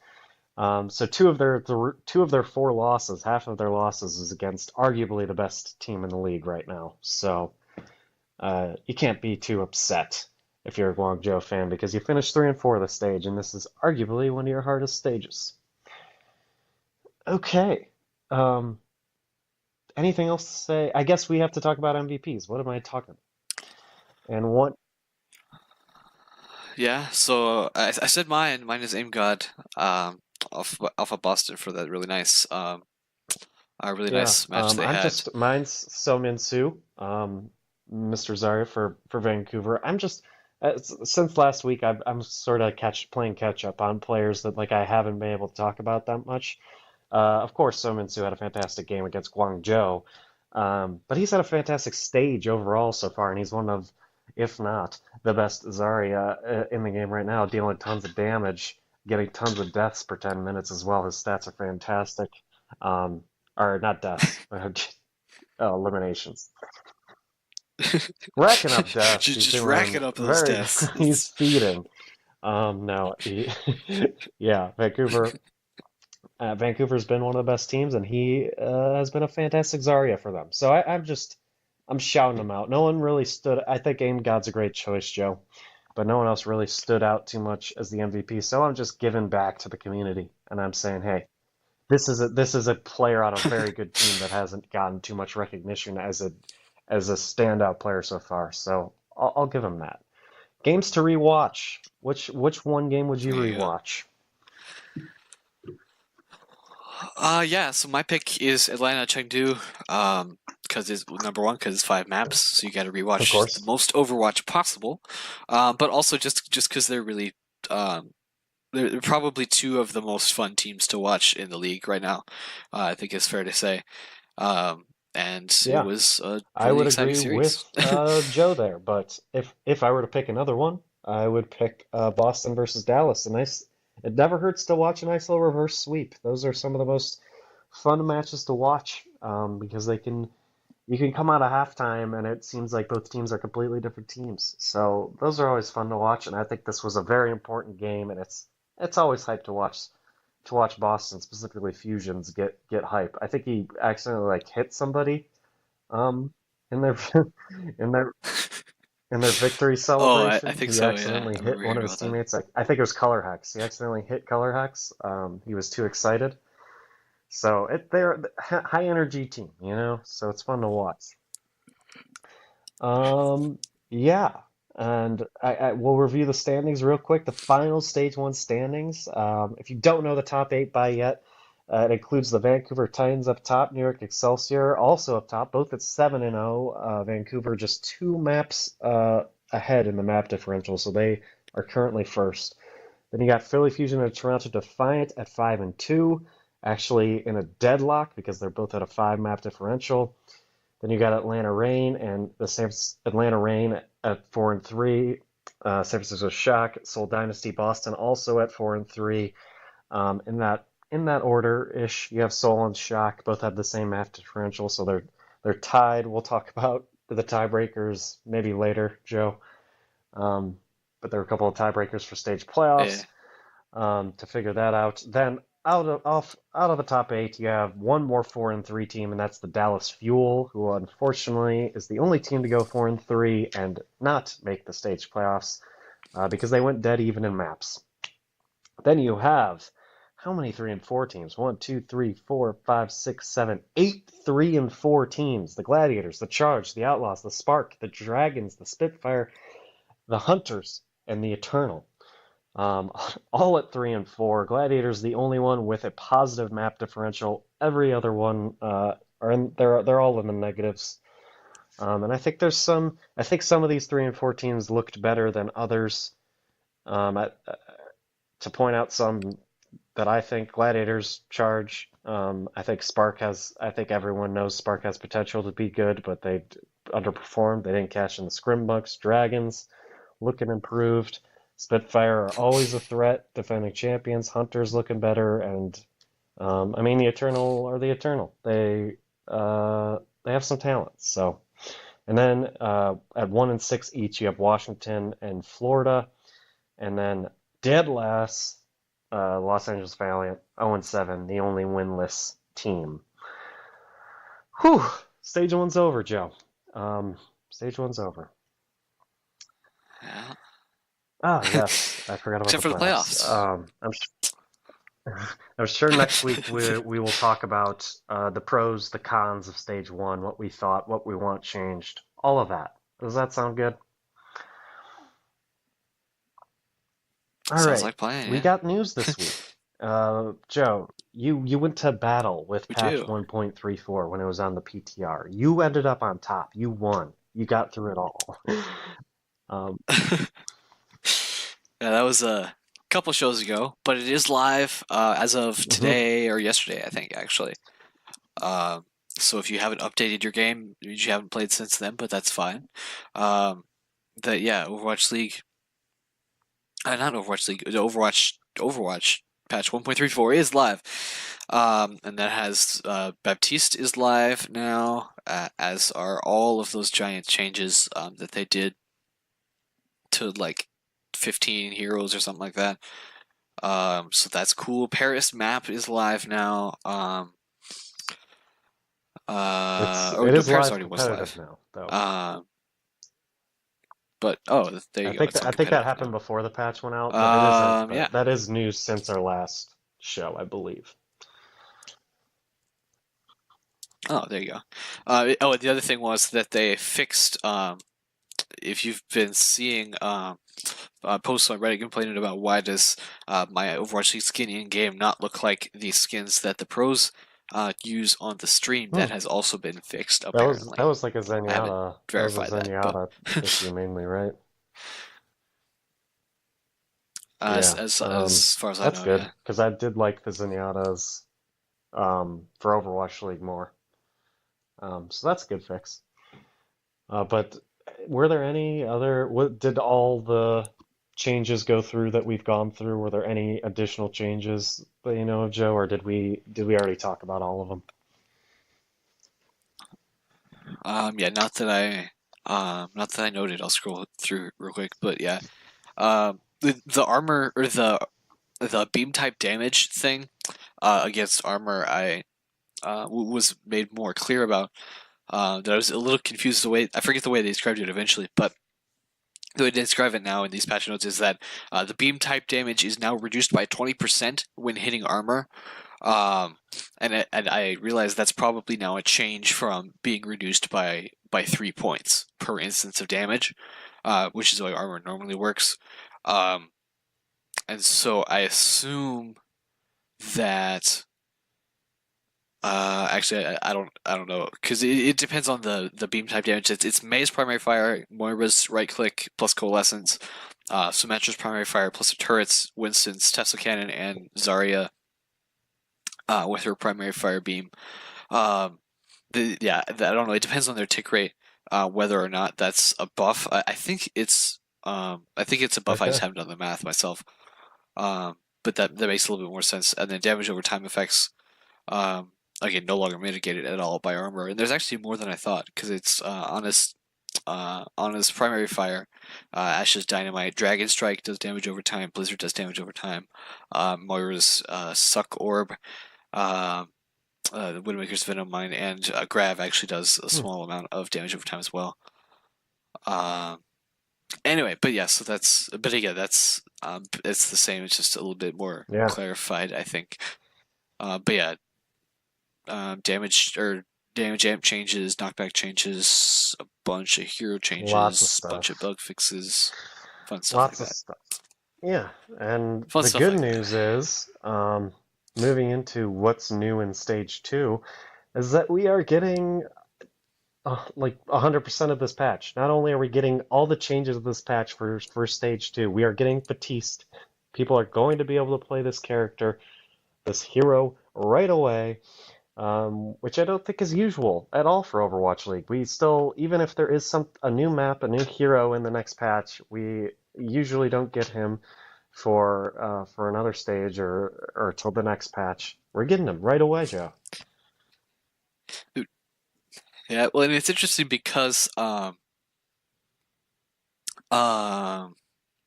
Speaker 1: So two of their four losses, half of their losses is against arguably the best team in the league right now. So you can't be too upset if you're a Guangzhou fan because you finished 3-4 the stage, and this is arguably one of your hardest stages. Okay. Um, Anything else to say? I guess we have to talk about MVPs. What am I talking about? And what?
Speaker 2: Yeah, so I said mine. Mine is Aim God, off of Boston for that really
Speaker 1: Yeah.
Speaker 2: nice match they had.
Speaker 1: Mine's So Soo, Mr. Zarya for Vancouver. Since last week, I'm sort of playing catch up on players that like I haven't been able to talk about that much. Of course, So Min-soo had a fantastic game against Guangzhou, but he's had a fantastic stage overall so far, and he's one of, if not the best Zarya in the game right now, dealing tons of damage, getting tons of deaths per 10 minutes as well. His stats are fantastic. Um, or not deaths, eliminations. Racking up deaths. He's
Speaker 2: Just
Speaker 1: doing
Speaker 2: racking up those
Speaker 1: very,
Speaker 2: deaths.
Speaker 1: he's feeding. No, yeah, Vancouver's been one of the best teams, and he has been a fantastic Zarya for them. So I'm shouting him out. No one really stood. I think Aim God's a great choice, Joe, but no one else really stood out too much as the MVP. So I'm just giving back to the community, and I'm saying, hey, this is a player on a very good team that hasn't gotten too much recognition as a standout player so far. So I'll give him that. Games to rewatch. Which one game would you
Speaker 2: There you go.
Speaker 1: rewatch?
Speaker 2: Yeah, so my pick is Atlanta Chengdu, because it's number one, because it's five maps, so you got to
Speaker 1: Of
Speaker 2: rewatch the
Speaker 1: course.
Speaker 2: most Overwatch possible. But also just because um, they're probably two of the most fun teams to watch in the league right now. I think it's fair to say. Um, and it
Speaker 1: Yeah.
Speaker 2: was a
Speaker 1: I
Speaker 2: really
Speaker 1: would
Speaker 2: exciting
Speaker 1: agree
Speaker 2: series.
Speaker 1: with Joe there, but if I were to pick another one, I would pick Boston versus Dallas. It never hurts to watch a nice little reverse sweep. Those are some of the most fun matches to watch because you can come out of halftime and it seems like both teams are completely different teams. So those are always fun to watch, and I think this was a very important game, and it's always hype to watch Boston, specifically Fusions, get hype. I think he accidentally like hit somebody um in their in their in their victory
Speaker 2: Oh, I
Speaker 1: celebration.
Speaker 2: think
Speaker 1: He
Speaker 2: so. Yeah,
Speaker 1: accidentally
Speaker 2: I
Speaker 1: hit
Speaker 2: remember
Speaker 1: one
Speaker 2: hearing
Speaker 1: of his
Speaker 2: about that.
Speaker 1: teammates. I think it was Color Hex. He accidentally hit Color Hex. He was too excited. So they're a high energy team, you know. So it's fun to watch. Um, yeah, and I we'll review the standings real quick. The final stage one standings. If you don't know the top eight by yet, it includes the Vancouver Titans up top, New York Excelsior also up top, both at 7-0. Vancouver just two maps ahead in the map differential, so they are currently first. Then you got Philly Fusion and Toronto Defiant at 5-2, actually in a deadlock because they're both at a five map differential. Then you got Atlanta Reign and the Atlanta Reign at 4-3. San Francisco Shock, Seoul Dynasty, Boston also at 4-3. In that order ish, you have Seoul and Shock both have the same match differential, so they're tied. We'll talk about the tiebreakers maybe later, Joe. Um, but there are a couple of tiebreakers for stage
Speaker 2: Yeah.
Speaker 1: playoffs to figure that out. Then out of the top eight, you have one more 4-3 team, and that's the Dallas Fuel, who unfortunately is the only team to go 4-3 and not make the stage playoffs because they went dead even in maps. Then you have how many 3-4 teams? One, two, three, four, five, six, seven, eight 3-4 teams. The Gladiators, the Charge, the Outlaws, the Spark, the Dragons, the Spitfire, the Hunters, and the Eternal. Um, all at 3-4. Gladiator's the only one with a positive map differential. Every other one they're all in the negatives. And I think I think some of these 3-4 teams looked better than others. To point out some that I think Gladiators charge. I think everyone knows Spark has potential to be good, but they underperformed. They didn't cash in the scrim bucks. Dragons looking improved. Spitfire are always a threat, defending champions. Hunters looking better, and I mean the Eternal are the Eternal. They have some talent. So, and then at 1-6 each, you have Washington and Florida, and then dead last, Los Angeles Valiant, 0-7, the only winless team. Whew! Stage one's over, Joe. Stage one's over.
Speaker 2: Yeah.
Speaker 1: Ah, yes, I forgot about the
Speaker 2: Except for the
Speaker 1: playoffs.
Speaker 2: playoffs.
Speaker 1: I'm sure next week we will talk about the pros, the cons of stage one, what we thought, what we want changed, all of that. Does that sound good? All
Speaker 2: Sounds
Speaker 1: right,
Speaker 2: like playing.
Speaker 1: we
Speaker 2: Yeah,
Speaker 1: got news this week. Joe, you went to battle with
Speaker 2: we
Speaker 1: patch
Speaker 2: do.
Speaker 1: 1.34 when it was on the PTR. You ended up on top. You won. You got through it all. Um,
Speaker 2: Yeah, that was a couple shows ago, but it is live as of
Speaker 1: mhm.
Speaker 2: today or yesterday, I think, actually. Um, so if you haven't updated your game, you haven't played since then, but that's fine. Um, yeah, Overwatch League, not Overwatch League, Overwatch patch 1.34 is live, and that has Baptiste is live now, as are all of those giant changes that they did to like 15 heroes or something like that. So that's cool. Paris map is live now. Oh
Speaker 1: It
Speaker 2: no,
Speaker 1: is
Speaker 2: Paris
Speaker 1: live
Speaker 2: already was
Speaker 1: competitive
Speaker 2: live.
Speaker 1: now, though.
Speaker 2: Um, but oh, there you go. It's on
Speaker 1: I think that
Speaker 2: competitive
Speaker 1: happened
Speaker 2: now.
Speaker 1: before the patch went out, but it isn't.
Speaker 2: Yeah.
Speaker 1: That is news since our last show, I believe.
Speaker 2: Oh, there you go. Oh, and the other thing was that they fixed. If you've been seeing posts on Reddit complaining about why does my Overwatch League skin in game not look like the skins that the pros use on the stream, that
Speaker 1: Hmm.
Speaker 2: has also been fixed
Speaker 1: That
Speaker 2: apparently.
Speaker 1: was like a
Speaker 2: I haven't
Speaker 1: Zenyatta. That was a
Speaker 2: verified that, but
Speaker 1: Zenyatta issue mainly, right?
Speaker 2: as,
Speaker 1: Yeah.
Speaker 2: as as far as I
Speaker 1: That's
Speaker 2: know,
Speaker 1: good
Speaker 2: yeah.
Speaker 1: because I did like the Zenyatas for Overwatch League more. So that's a good fix. But were there any other? What did all the changes go through that we've gone through? Were there any additional changes that you know of, Joe, or did we already talk about all of them?
Speaker 2: Yeah, not that I noted. I'll scroll through real quick, but yeah, the armor or the beam type damage thing against armor, was made more clear about. That I was a little confused the way I forget the way they described it eventually, but the way they describe it now in these patch notes is that the beam type damage is now reduced by 20% when hitting armor. Um, and I realize that's probably now a change from being reduced by 3 points per instance of damage, which is the way armor normally works. Um, and so I assume that actually, I don't know because it depends on the beam type damage. It's May's primary fire, Moira's right click plus coalescence, Symmetra's primary fire plus the turrets, Winston's Tesla cannon, and Zarya with her primary fire beam. Um, I don't know. It depends on their tick rate, whether or not that's a buff. I think it's a buff. I just
Speaker 1: Okay.
Speaker 2: haven't done the math myself. But that makes a little bit more sense. And then damage over time effects, um, again, no longer mitigated at all by armor. And there's actually more than I thought because it's on his primary fire, Ash's Dynamite, Dragon Strike does damage over time, Blizzard does damage over time, Moira's Suck Orb, um, the Widowmaker's Venom Mine, and Grav actually does a
Speaker 1: Hmm.
Speaker 2: small amount of damage over time as well. Um, anyway, but yeah, so but again, it's the same. It's just a little bit more
Speaker 1: Yeah,
Speaker 2: clarified, I think. But yeah, damage or damage amp changes, knockback changes, a bunch of hero
Speaker 1: lots of
Speaker 2: changes, bunch of
Speaker 1: stuff.
Speaker 2: bug fixes, fun stuff like
Speaker 1: Lots of
Speaker 2: that.
Speaker 1: stuff. Yeah, and
Speaker 2: Fun
Speaker 1: the
Speaker 2: stuff
Speaker 1: good
Speaker 2: like that.
Speaker 1: news is, moving into what's new in stage two, is that we are getting like 100% of this patch. Not only are we getting all the changes of this patch for stage two, we are getting Batiste. People are going to be able to play this character, this hero, right away, which I don't think is usual at all for Overwatch League. We still, even if there is a new map, a new hero in the next patch, we usually don't get him for another stage or till the next patch. We're getting him right away, Joe.
Speaker 2: Yeah, well, and it's interesting because um,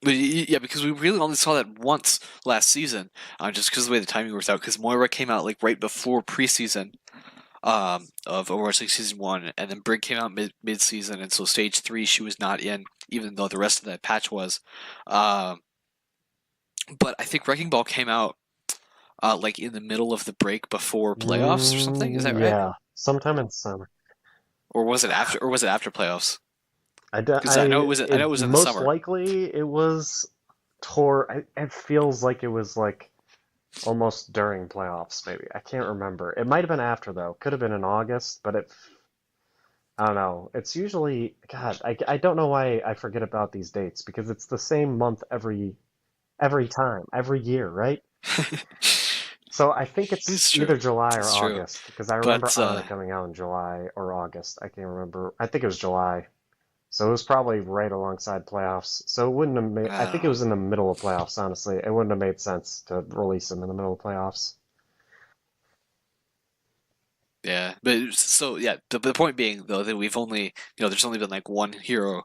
Speaker 2: yeah, because we really only saw that once last season, just because of the way the timing works out. Because Moira came out like right before preseason, of Overwatch League Season 1, and then Brig came out mid season, and so Stage 3 she was not in, even though the rest of that patch was. Um, but I think Wrecking Ball came out like in the middle of the break before playoffs or something. Is that right?
Speaker 1: Yeah, sometime in summer.
Speaker 2: Or was it after? Or was it after playoffs? Because I know
Speaker 1: It
Speaker 2: it was in the
Speaker 1: most
Speaker 2: summer.
Speaker 1: likely it was it feels like it was like almost during playoffs, maybe. I can't remember. It might have been after though. Could have been in August, but I don't know. It's usually, God, I don't know why I forget about these dates because it's the same month every time, every year, right? So I think it's
Speaker 2: It's
Speaker 1: either
Speaker 2: true.
Speaker 1: July or
Speaker 2: It's true.
Speaker 1: August because I remember
Speaker 2: But
Speaker 1: Ana coming out in July or August. I can't remember. I think it was July. So it was probably right alongside playoffs. So it wouldn't have made, I
Speaker 2: I don't
Speaker 1: think it
Speaker 2: know.
Speaker 1: was in the middle of playoffs, honestly. It wouldn't have made sense to release them in the middle of playoffs.
Speaker 2: Yeah, but so yeah, the point being though that we've only there's only been like one hero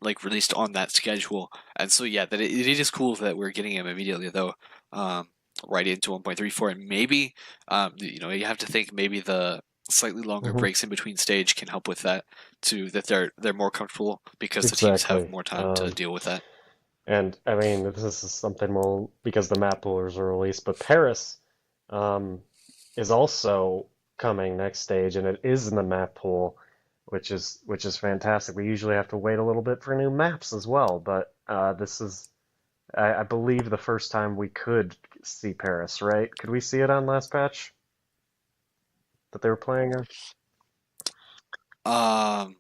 Speaker 2: like released on that schedule, and so yeah, that it is cool that we're getting him immediately though, um, right into 1.34, and maybe you have to think maybe the slightly longer
Speaker 1: Hmm.
Speaker 2: breaks in between stage can help with that too, that they're more comfortable because the teams have
Speaker 1: Exactly.
Speaker 2: more time to deal with that.
Speaker 1: And I mean, this is something we'll, because the map pullers are released, but Paris um, is also coming next stage, and it is in the map pool, which is fantastic. We usually have to wait a little bit for new maps as well, but this is, I believe, the first time we could see Paris, right? Could we see it on last patch that they were playing on?
Speaker 2: Um,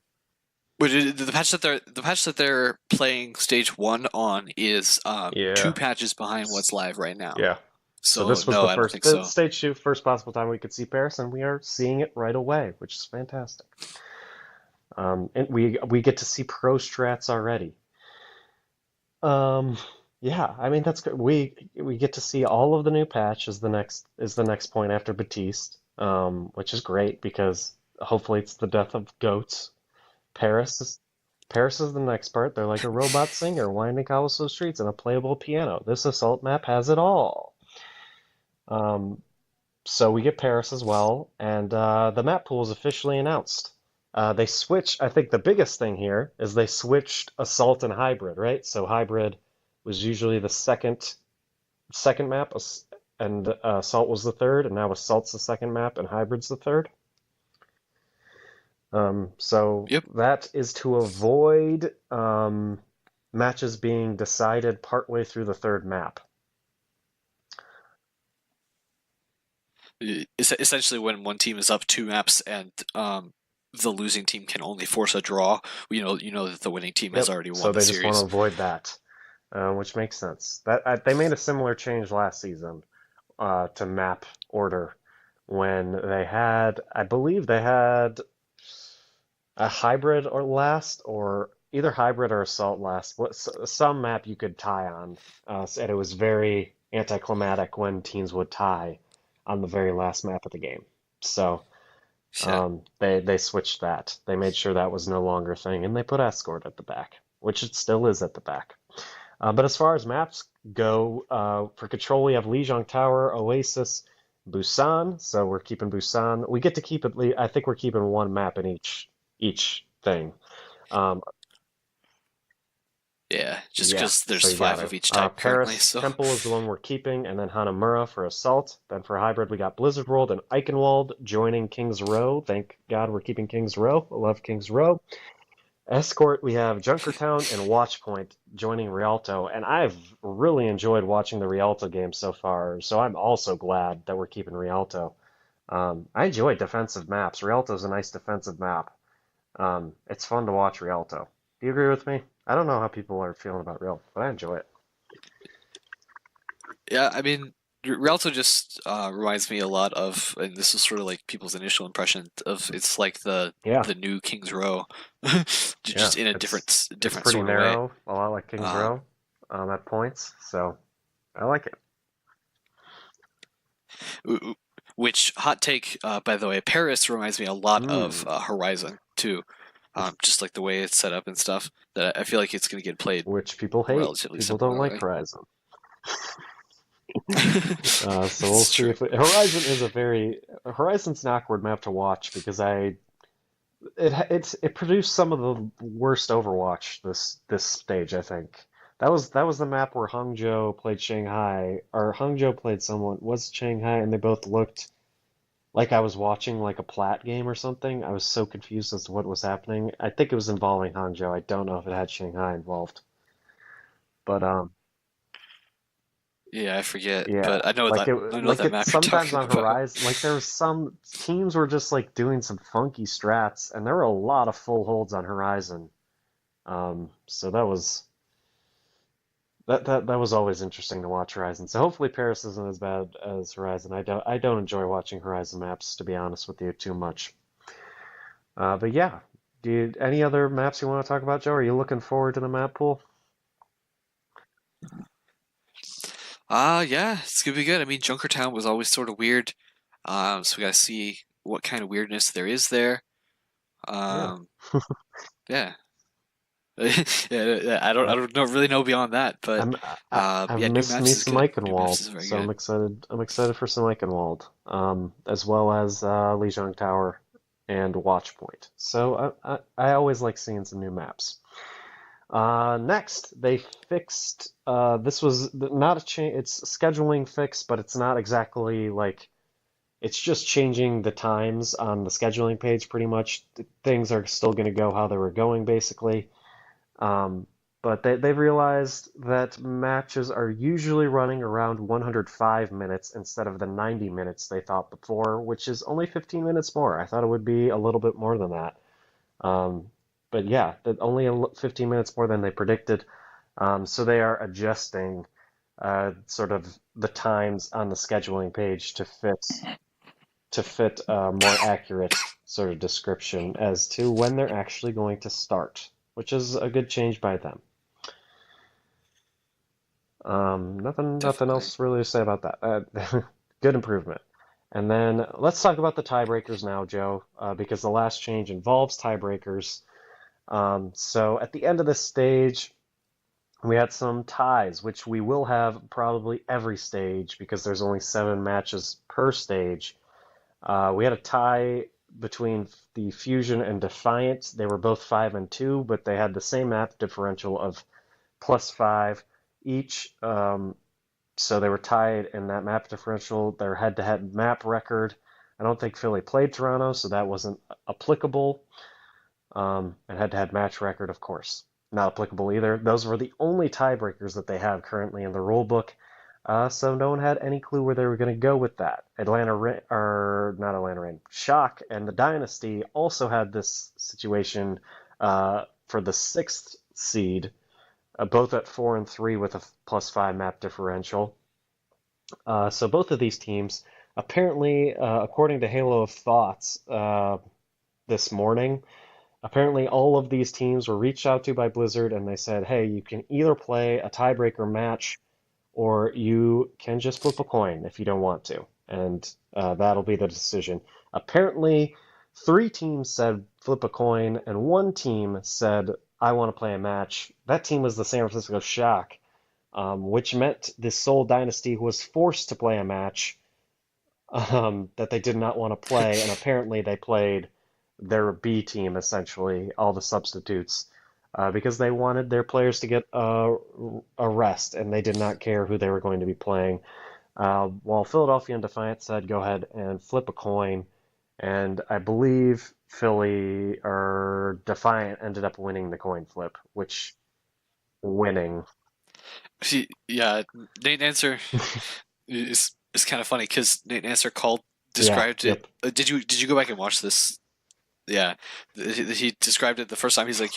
Speaker 2: But the patch that they're playing stage one on is two
Speaker 1: Yeah,
Speaker 2: patches behind what's live right now.
Speaker 1: yeah. So
Speaker 2: So
Speaker 1: this was
Speaker 2: no,
Speaker 1: the
Speaker 2: I don't
Speaker 1: first,
Speaker 2: think
Speaker 1: the
Speaker 2: so.
Speaker 1: stage two, first possible time we could see Paris, and we are seeing it right away, which is fantastic. And we get to see pro strats already. Um, yeah, I mean that's good. We get to see all of the new patch is the next point after Batiste, which is great because hopefully it's the death of goats. Paris is Paris is the next part. They're like a robot singer winding cobblestone streets and a playable piano. This assault map has it all. Um, so we get Paris as well, and the map pool is officially announced. They switch. I think the biggest thing here is they switched Assault and Hybrid, right? So Hybrid was usually the second map, and Assault was the third, and now Assault's the second map, and Hybrid's the third. So
Speaker 2: Yep.
Speaker 1: that is to avoid matches being decided partway through the third map.
Speaker 2: Essentially, when one team is up two maps and the losing team can only force a draw, you know that the winning team has
Speaker 1: Yep.
Speaker 2: already
Speaker 1: So
Speaker 2: won the
Speaker 1: they just want to
Speaker 2: series.
Speaker 1: avoid that, which makes sense. That they made a similar change last season to map order when they had, I believe they had a hybrid or last, or either hybrid or assault last. Some map you could tie on, and it was very anticlimactic when teams would tie on the very last map of the game. So
Speaker 2: Yeah.
Speaker 1: they switched that. They made sure that was no longer a thing, and they put escort at the back, which it still is at the back. But as far as maps go, for control we have Lijiang Tower, Oasis, Busan. So we're keeping Busan. We get to keep it. I think we're keeping one map in each thing. Um,
Speaker 2: Yeah, just
Speaker 1: yeah,
Speaker 2: because
Speaker 1: so
Speaker 2: there's
Speaker 1: you got
Speaker 2: five of
Speaker 1: it.
Speaker 2: each type currently,
Speaker 1: Paris
Speaker 2: so
Speaker 1: Temple is the one we're keeping, and then Hanamura for Assault. Then for Hybrid, we got Blizzard World and Eichenwald joining King's Row. Thank God we're keeping King's Row. I love King's Row. Escort, we have Junkertown and Watchpoint joining Rialto, and I've really enjoyed watching the Rialto game so far, so I'm also glad that we're keeping Rialto. I enjoy defensive maps. Rialto's a nice defensive map. It's fun to watch Rialto. Do you agree with me? I don't know how people are feeling about Rialto, but I enjoy it.
Speaker 2: yeah, I mean, Rialto just reminds me a lot of, and this is sort of like people's initial impression of it's like
Speaker 1: Yeah,
Speaker 2: the new Kings Row,
Speaker 1: yeah.
Speaker 2: just in a
Speaker 1: It's
Speaker 2: different
Speaker 1: pretty
Speaker 2: sort of way.
Speaker 1: narrow, a lot like Kings
Speaker 2: Um,
Speaker 1: Row at points, so I like it.
Speaker 2: which hot take, by the way, Paris reminds me a lot of
Speaker 1: Hmm.
Speaker 2: Horizon too, just like the way it's set up and stuff. That I feel like it's going to get played
Speaker 1: Which people hate.
Speaker 2: relatively
Speaker 1: People don't like
Speaker 2: similarly.
Speaker 1: Horizon. So we'll
Speaker 2: It's
Speaker 1: see
Speaker 2: true.
Speaker 1: if Horizon's an awkward map to watch because it produced some of the worst Overwatch this stage, I think. That was the map where Hangzhou played Shanghai, or Hangzhou played someone was Shanghai, and they both looked like I was watching like a Plat game or something. I was so confused as to what was happening. I think it was involving Hangzhou. I don't know if it had Shanghai involved, but
Speaker 2: Yeah, I forget,
Speaker 1: yeah,
Speaker 2: but I know
Speaker 1: like
Speaker 2: that
Speaker 1: it
Speaker 2: map you're
Speaker 1: sometimes
Speaker 2: talking
Speaker 1: on
Speaker 2: about.
Speaker 1: Horizon, like there was some teams were just like doing some funky strats, and there were a lot of full holds on Horizon. So that was always interesting to watch Horizon. So hopefully Paris isn't as bad as Horizon. I don't enjoy watching Horizon maps, to be honest with you, too much. But yeah, any other maps you want to talk about, Joe? Are you looking forward to the map pool?
Speaker 2: Yeah, it's gonna be good. I mean, Junkertown was always sort of weird, so we gotta see what kind of weirdness there is there.
Speaker 1: Yeah,
Speaker 2: Um, yeah, yeah. I
Speaker 1: uh,
Speaker 2: don't know, really know beyond that, but
Speaker 1: I've
Speaker 2: yeah, new
Speaker 1: missed me
Speaker 2: maps is
Speaker 1: some
Speaker 2: good. New maps
Speaker 1: Eichenwald,
Speaker 2: is very
Speaker 1: so I'm
Speaker 2: good.
Speaker 1: excited. I'm excited for some Eichenwald, as well as Lijiang Tower and Watchpoint. So I always like seeing some new maps. Next, they fixed. This was not a change. It's a scheduling fix, but it's not exactly like it's just changing the times on the scheduling page. Pretty much, things are still going to go how they were going, basically. Um, but they've realized that matches are usually running around 105 minutes instead of the 90 minutes they thought before, which is only 15 minutes more. I thought it would be a little bit more than that. Um, but yeah, only 15 minutes more than they predicted. So they are adjusting sort of the times on the scheduling page to fit a more accurate sort of description as to when they're actually going to start, which is a good change by them. Nothing
Speaker 2: Definitely.
Speaker 1: else really to say about that. Good improvement. And then let's talk about the tiebreakers now, Joe, because the last change involves tiebreakers. So at the end of this stage, we had some ties, which we will have probably every stage because there's only 7 matches per stage. We had a tie between the Fusion and Defiant. They were both 5-2, but they had the same map differential of +5 each. So they were tied in that map differential. Their head-to-head map record. I don't think Philly played Toronto, so that wasn't applicable. And head-to-head match record, of course, not applicable either. Those were the only tiebreakers that they have currently in the rulebook. So no one had any clue where they were going to go with that. Or not Atlanta Reign, Shock and the Dynasty also had this situation for the sixth seed, both at 4-3 with a +5 map differential. So both of these teams, apparently, according to Halo of Thoughts this morning, apparently all of these teams were reached out to by Blizzard and they said, hey, you can either play a tiebreaker match or you can just flip a coin if you don't want to. And that'll be the decision. Apparently, 3 teams said flip a coin, and 1 team said, I want to play a match. That team was the San Francisco Shock, which meant the Seoul Dynasty was forced to play a match that they did not want to play, and apparently they played their B team essentially, all the substitutes, because they wanted their players to get a rest, and they did not care who they were going to be playing. While Philadelphia and Defiant said go ahead and flip a coin, and I believe Philly or Defiant ended up winning the coin flip, which winning.
Speaker 2: See, yeah, Nate Answer is kind of funny because Nate Answer called
Speaker 1: Yeah,
Speaker 2: described it.
Speaker 1: yep.
Speaker 2: Did you go back and watch this? Yeah, he described it the first time. He's like,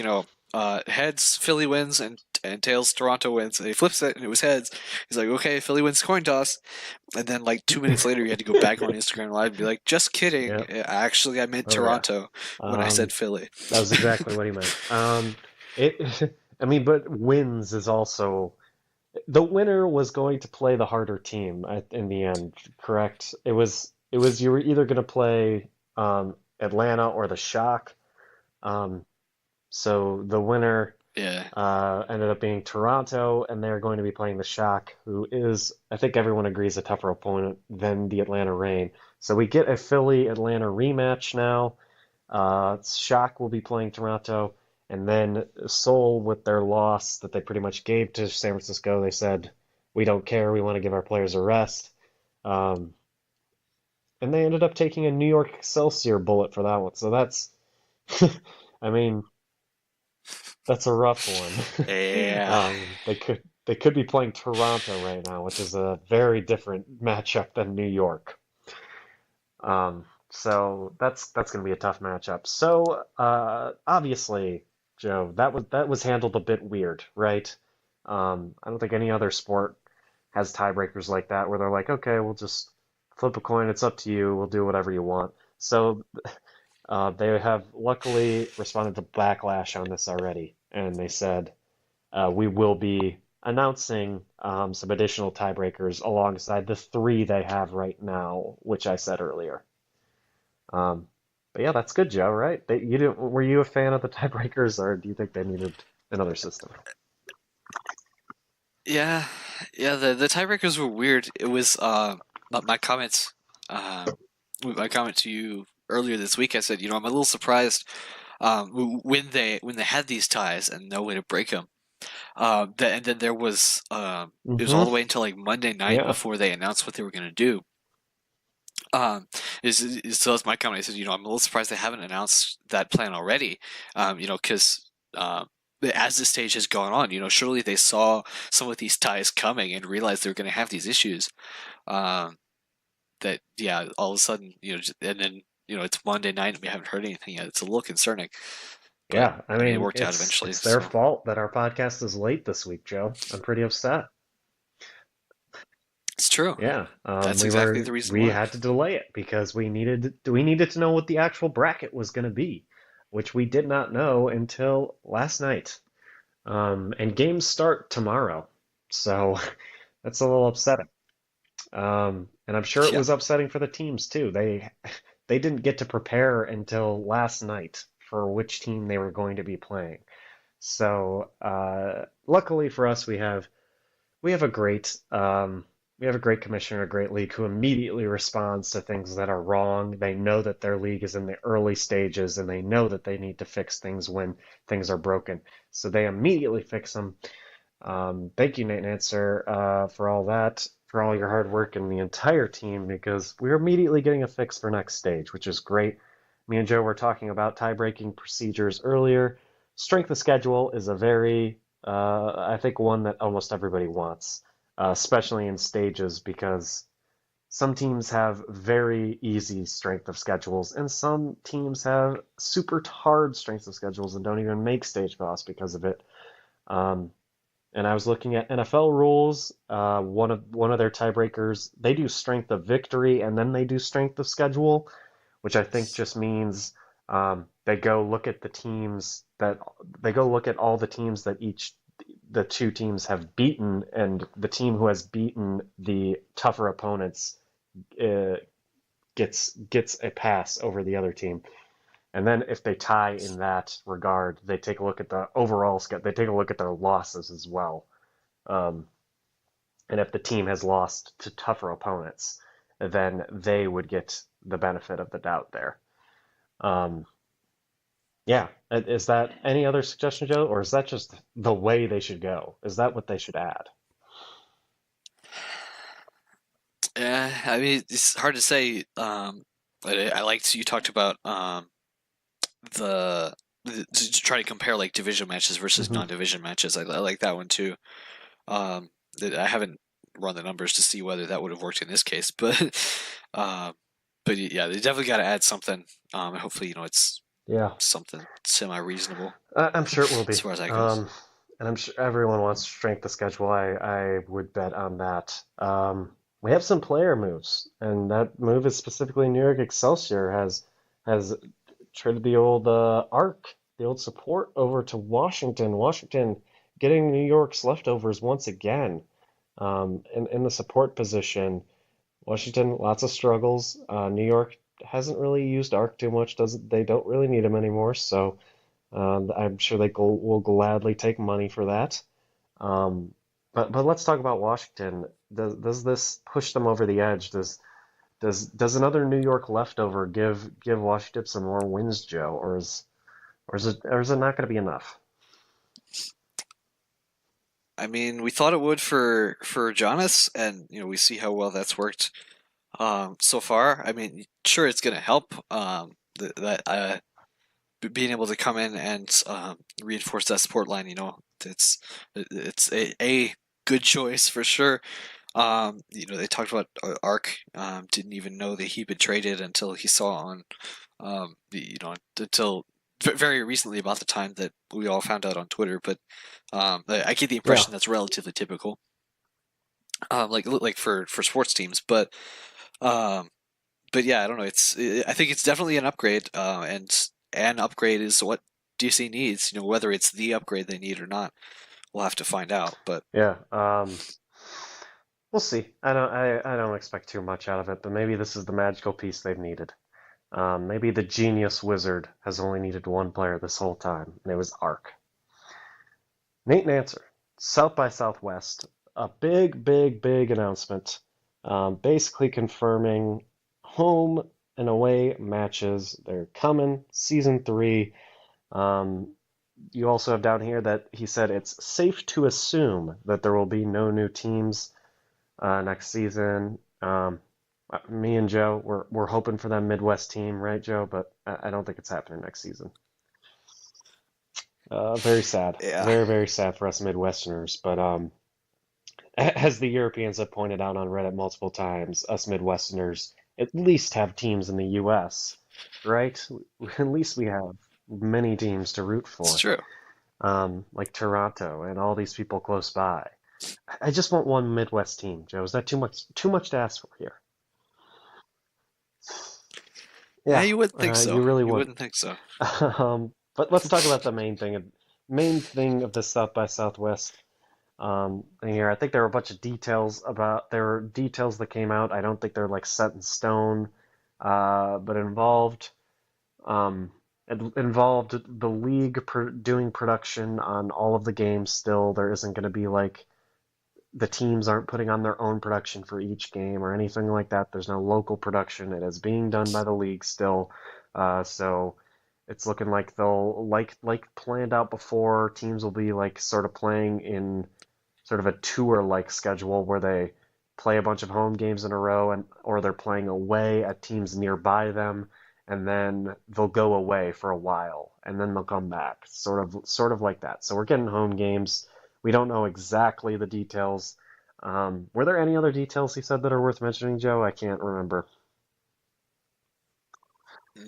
Speaker 2: heads Philly wins and tails Toronto wins. And he flips it and it was heads. He's like, okay, Philly wins coin toss. And then like 2 minutes later, he had to go back on Instagram Live and be like, just kidding.
Speaker 1: Yep.
Speaker 2: Actually, I meant
Speaker 1: Oh yeah.
Speaker 2: Toronto when I
Speaker 1: Um,
Speaker 2: said Philly.
Speaker 1: That was exactly what he meant. It, I mean, but wins is also the winner was going to play the harder team in the end, correct? It was you were either going to play Atlanta or the Shock. Um, so the winner
Speaker 2: Yeah.
Speaker 1: ended up being Toronto, and they're going to be playing the Shock, who is, I think everyone agrees, a tougher opponent than the Atlanta Reign. So we get a Philly Atlanta rematch now. Shock will be playing Toronto, and then Seoul, with their loss that they pretty much gave to San Francisco, they said, "We don't care. We want to give our players a rest." Um, and they ended up taking a New York Excelsior bullet for that one. So that's, I mean, that's a rough one.
Speaker 2: Yeah.
Speaker 1: They could be playing Toronto right now, which is a very different matchup than New York. So that's going to be a tough matchup. So obviously, Joe, that was handled a bit weird, right? I don't think any other sport has tiebreakers like that where they're like, okay, we'll just flip a coin. It's up to you. We'll do whatever you want. So they have luckily responded to backlash on this already, and they said we will be announcing some additional tiebreakers alongside the 3 they have right now, which I said earlier. Um, but yeah, that's good, Joe, right? Were you a fan of the tiebreakers, or do you think they needed another system?
Speaker 2: Yeah. Yeah. The tiebreakers were weird. It was my comments. Um, my comment to you earlier this week. I said, I'm a little surprised when they had these ties and no way to break them. And then it was all
Speaker 1: Mm-hmm.
Speaker 2: the way until like Monday night
Speaker 1: Yeah.
Speaker 2: before they announced what they were gonna do. So that's my comment. I said, I'm a little surprised they haven't announced that plan already. Because as this stage has gone on, surely they saw some of these ties coming and realized they were going to have these issues. Um, that yeah, all of a sudden, and then it's Monday night and we haven't heard anything yet. It's a little concerning, but
Speaker 1: Yeah. I
Speaker 2: I mean, it
Speaker 1: mean,
Speaker 2: worked out
Speaker 1: it's
Speaker 2: eventually.
Speaker 1: it's their
Speaker 2: So
Speaker 1: fault that our podcast is late this week, Joe. I'm pretty upset.
Speaker 2: it's true.
Speaker 1: Yeah.
Speaker 2: That's
Speaker 1: We
Speaker 2: exactly
Speaker 1: were
Speaker 2: the reason
Speaker 1: we
Speaker 2: why.
Speaker 1: had to delay it because we needed to know what the actual bracket was going to be, which we did not know until last night. And games start tomorrow. So that's a little upsetting. And I'm sure it
Speaker 2: Yeah.
Speaker 1: was upsetting for the teams too. They didn't get to prepare until last night for which team they were going to be playing. So luckily for us, we have a great we have a great commissioner, a great league who immediately responds to things that are wrong. They know that their league is in the early stages, and they know that they need to fix things when things are broken. So they immediately fix them. Thank you, Nate Nancer, for all that, for all your hard work and the entire team, because we're immediately getting a fix for next stage, which is great. Me and Joe were talking about tie-breaking procedures earlier. Strength of schedule is a very, I think, one that almost everybody wants, especially in stages, because some teams have very easy strength of schedules, and some teams have super hard strength of schedules and don't even make stage playoffs because of it. Um, and I was looking at NFL rules. One of their tiebreakers, they do strength of victory and then they do strength of schedule, which I think just means they go look at the teams that they go look at all the teams that each the two teams have beaten, and the team who has beaten the tougher opponents uh, gets a pass over the other team. And then if they tie in that regard, they take a look at the overall schedule. They take a look at their losses as well. Um, and if the team has lost to tougher opponents, then they would get the benefit of the doubt there. Um, yeah, is that any other suggestion, Joe, or is that just the way they should go? Is that what they should add?
Speaker 2: Yeah, I mean, it's hard to say. I liked you talked about the, to try to compare like division matches versus
Speaker 1: Hmm.
Speaker 2: non-division matches. I like that one too. Um, I haven't run the numbers to see whether that would have worked in this case, but uh, yeah, they definitely got to add something. And hopefully, it's
Speaker 1: Yeah,
Speaker 2: something semi-reasonable
Speaker 1: I'm sure it will
Speaker 2: as
Speaker 1: be.
Speaker 2: far as that goes.
Speaker 1: And I'm sure everyone wants strength of schedule. I would bet on that. We have some player moves, and that move is specifically New York Excelsior has traded the old arc, the old support over to Washington. Washington getting New York's leftovers once again in the support position. Washington, lots of struggles. New York hasn't really used arc too much. Doesn't they don't really need him anymore. So I'm sure will gladly take money for that. Um, but let's talk about Washington. Does this push them over the edge? Does another New York leftover give Washington some more wins, Joe, or is it not going to be enough?
Speaker 2: I mean, we thought it would for Jonas, and we see how well that's worked so far. I mean, sure, it's going to help that being able to come in and reinforce that support line. It's a good choice for sure. They talked about Ark. Didn't even know that he'd been traded until he saw on, until very recently about the time that we all found out on Twitter. But I get the
Speaker 1: Yeah,
Speaker 2: impression that's relatively typical, like for sports teams. Um, but yeah, I don't know. I think it's definitely an upgrade, and an upgrade is what DC needs. Whether it's the upgrade they need or not, we'll have to find out. But
Speaker 1: yeah. We'll see. I don't expect too much out of it, but maybe this is the magical piece they've needed. Maybe the genius wizard has only needed one player this whole time, and it was Ark. Nate Nancer, South by Southwest, a big announcement, basically confirming home and away matches. They're coming, season three. Um, you also have down here that he said it's safe to assume that there will be no new teams next season. Me and Joe, we're hoping for that Midwest team, right, Joe? But I don't think it's happening next season. Very sad,
Speaker 2: yeah,
Speaker 1: very sad for us Midwesterners. But as the Europeans have pointed out on Reddit multiple times, us Midwesterners at least have teams in the U.S., right? At least we have many teams to root
Speaker 2: it's
Speaker 1: for,
Speaker 2: true.
Speaker 1: like Toronto and all these people close by. I just want one Midwest team, Joe. Is that too much? Too much to ask for here?
Speaker 2: Yeah,
Speaker 1: Yeah,
Speaker 2: you wouldn't think
Speaker 1: you
Speaker 2: so.
Speaker 1: really
Speaker 2: You
Speaker 1: wouldn't.
Speaker 2: wouldn't think so.
Speaker 1: But let's talk about the main thing. Main thing of the South by Southwest. Here, I think there were a bunch of details about there were details that came out. I don't think they're like set in stone, but um, it involved the league doing production on all of the games. Still, there isn't going to be like the teams aren't putting on their own production for each game or anything like that. There's no local production. It is being done by the league still. So it's looking like they'll like planned out before. Teams will be like sort of playing in sort of a tour-like schedule where they play a bunch of home games in a row and or they're playing away at teams nearby them and then they'll go away for a while and then they'll come back. Sort of like that. So we're getting home games. We don't know exactly the details. Were there any other details he said that are worth mentioning, Joe? I can't remember.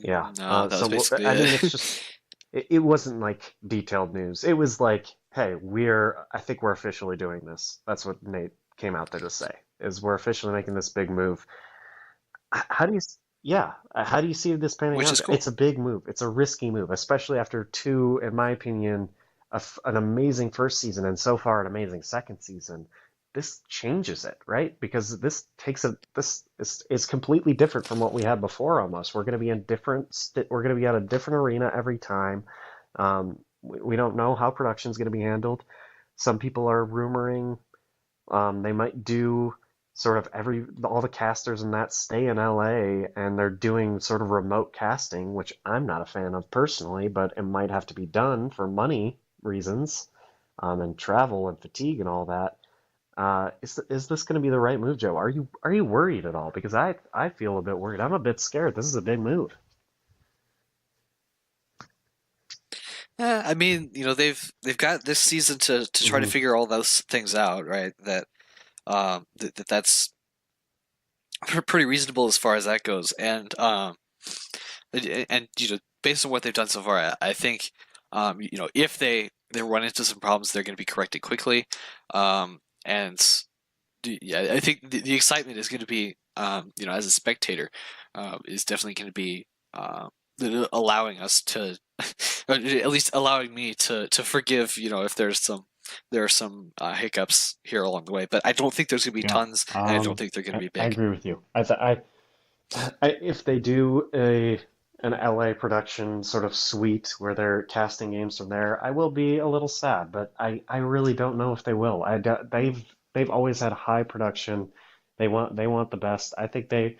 Speaker 1: Yeah.
Speaker 2: No, that was basically
Speaker 1: I mean,
Speaker 2: it.
Speaker 1: it's just it wasn't like detailed news. It was like, hey, I think we're officially doing this. That's what Nate came out there to say, is we're officially making this big move. How do you, yeah, how do you see this panning
Speaker 2: Which
Speaker 1: out?
Speaker 2: is cool.
Speaker 1: It's a big move. It's a risky move, especially after two, in my opinion, an amazing first season and so far an amazing second season. This changes it, right? Because this is completely different from what we had before almost. We're going to be in we're going to be at a different arena every time. We don't know how production's going to be handled. Some people are rumoring they might do sort of all the casters in that stay in LA and they're doing sort of remote casting, which I'm not a fan of personally, but it might have to be done for money reasons, and travel and fatigue and all that. Is this going to be the right move, Joe? Are you worried at all? Because I feel a bit worried. I'm a bit scared. This is a big move.
Speaker 2: I mean, they've got this season to try to
Speaker 1: Hmm.
Speaker 2: figure all those things out, right? That's pretty reasonable as far as that goes. And based on what they've done so far, I think if they run into some problems, they're going to be corrected quickly. And yeah, I think the excitement is going to be, as a spectator, is definitely going to be allowing us to, or at least allowing me to forgive, if there are some hiccups here along the way. But I don't think there's going to be
Speaker 1: Yeah.
Speaker 2: tons, and I don't think they're going to be
Speaker 1: I
Speaker 2: big.
Speaker 1: agree with you. If they do an LA production sort of suite where they're casting games from there, I will be a little sad, but I really don't know if they will. They've always had high production. They want the best. I think they're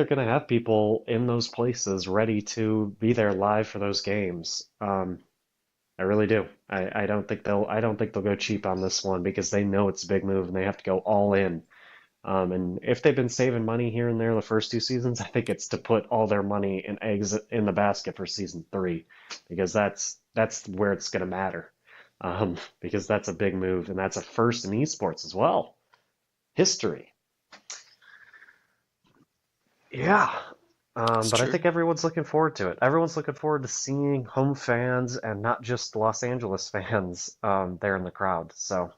Speaker 1: going to have people in those places ready to be there live for those games. I really do. I don't think they'll go cheap on this one because they know it's a big move and they have to go all in. And if they've been saving money here and there the first two seasons, I think it's to put all their money and eggs in the basket for season three, because that's where it's going to matter. Because that's a big move, and that's a first in esports as well. History. Yeah.
Speaker 2: It's
Speaker 1: But I
Speaker 2: true.
Speaker 1: think everyone's looking forward to it. Everyone's looking forward to seeing home fans and not just Los Angeles fans there in the crowd. So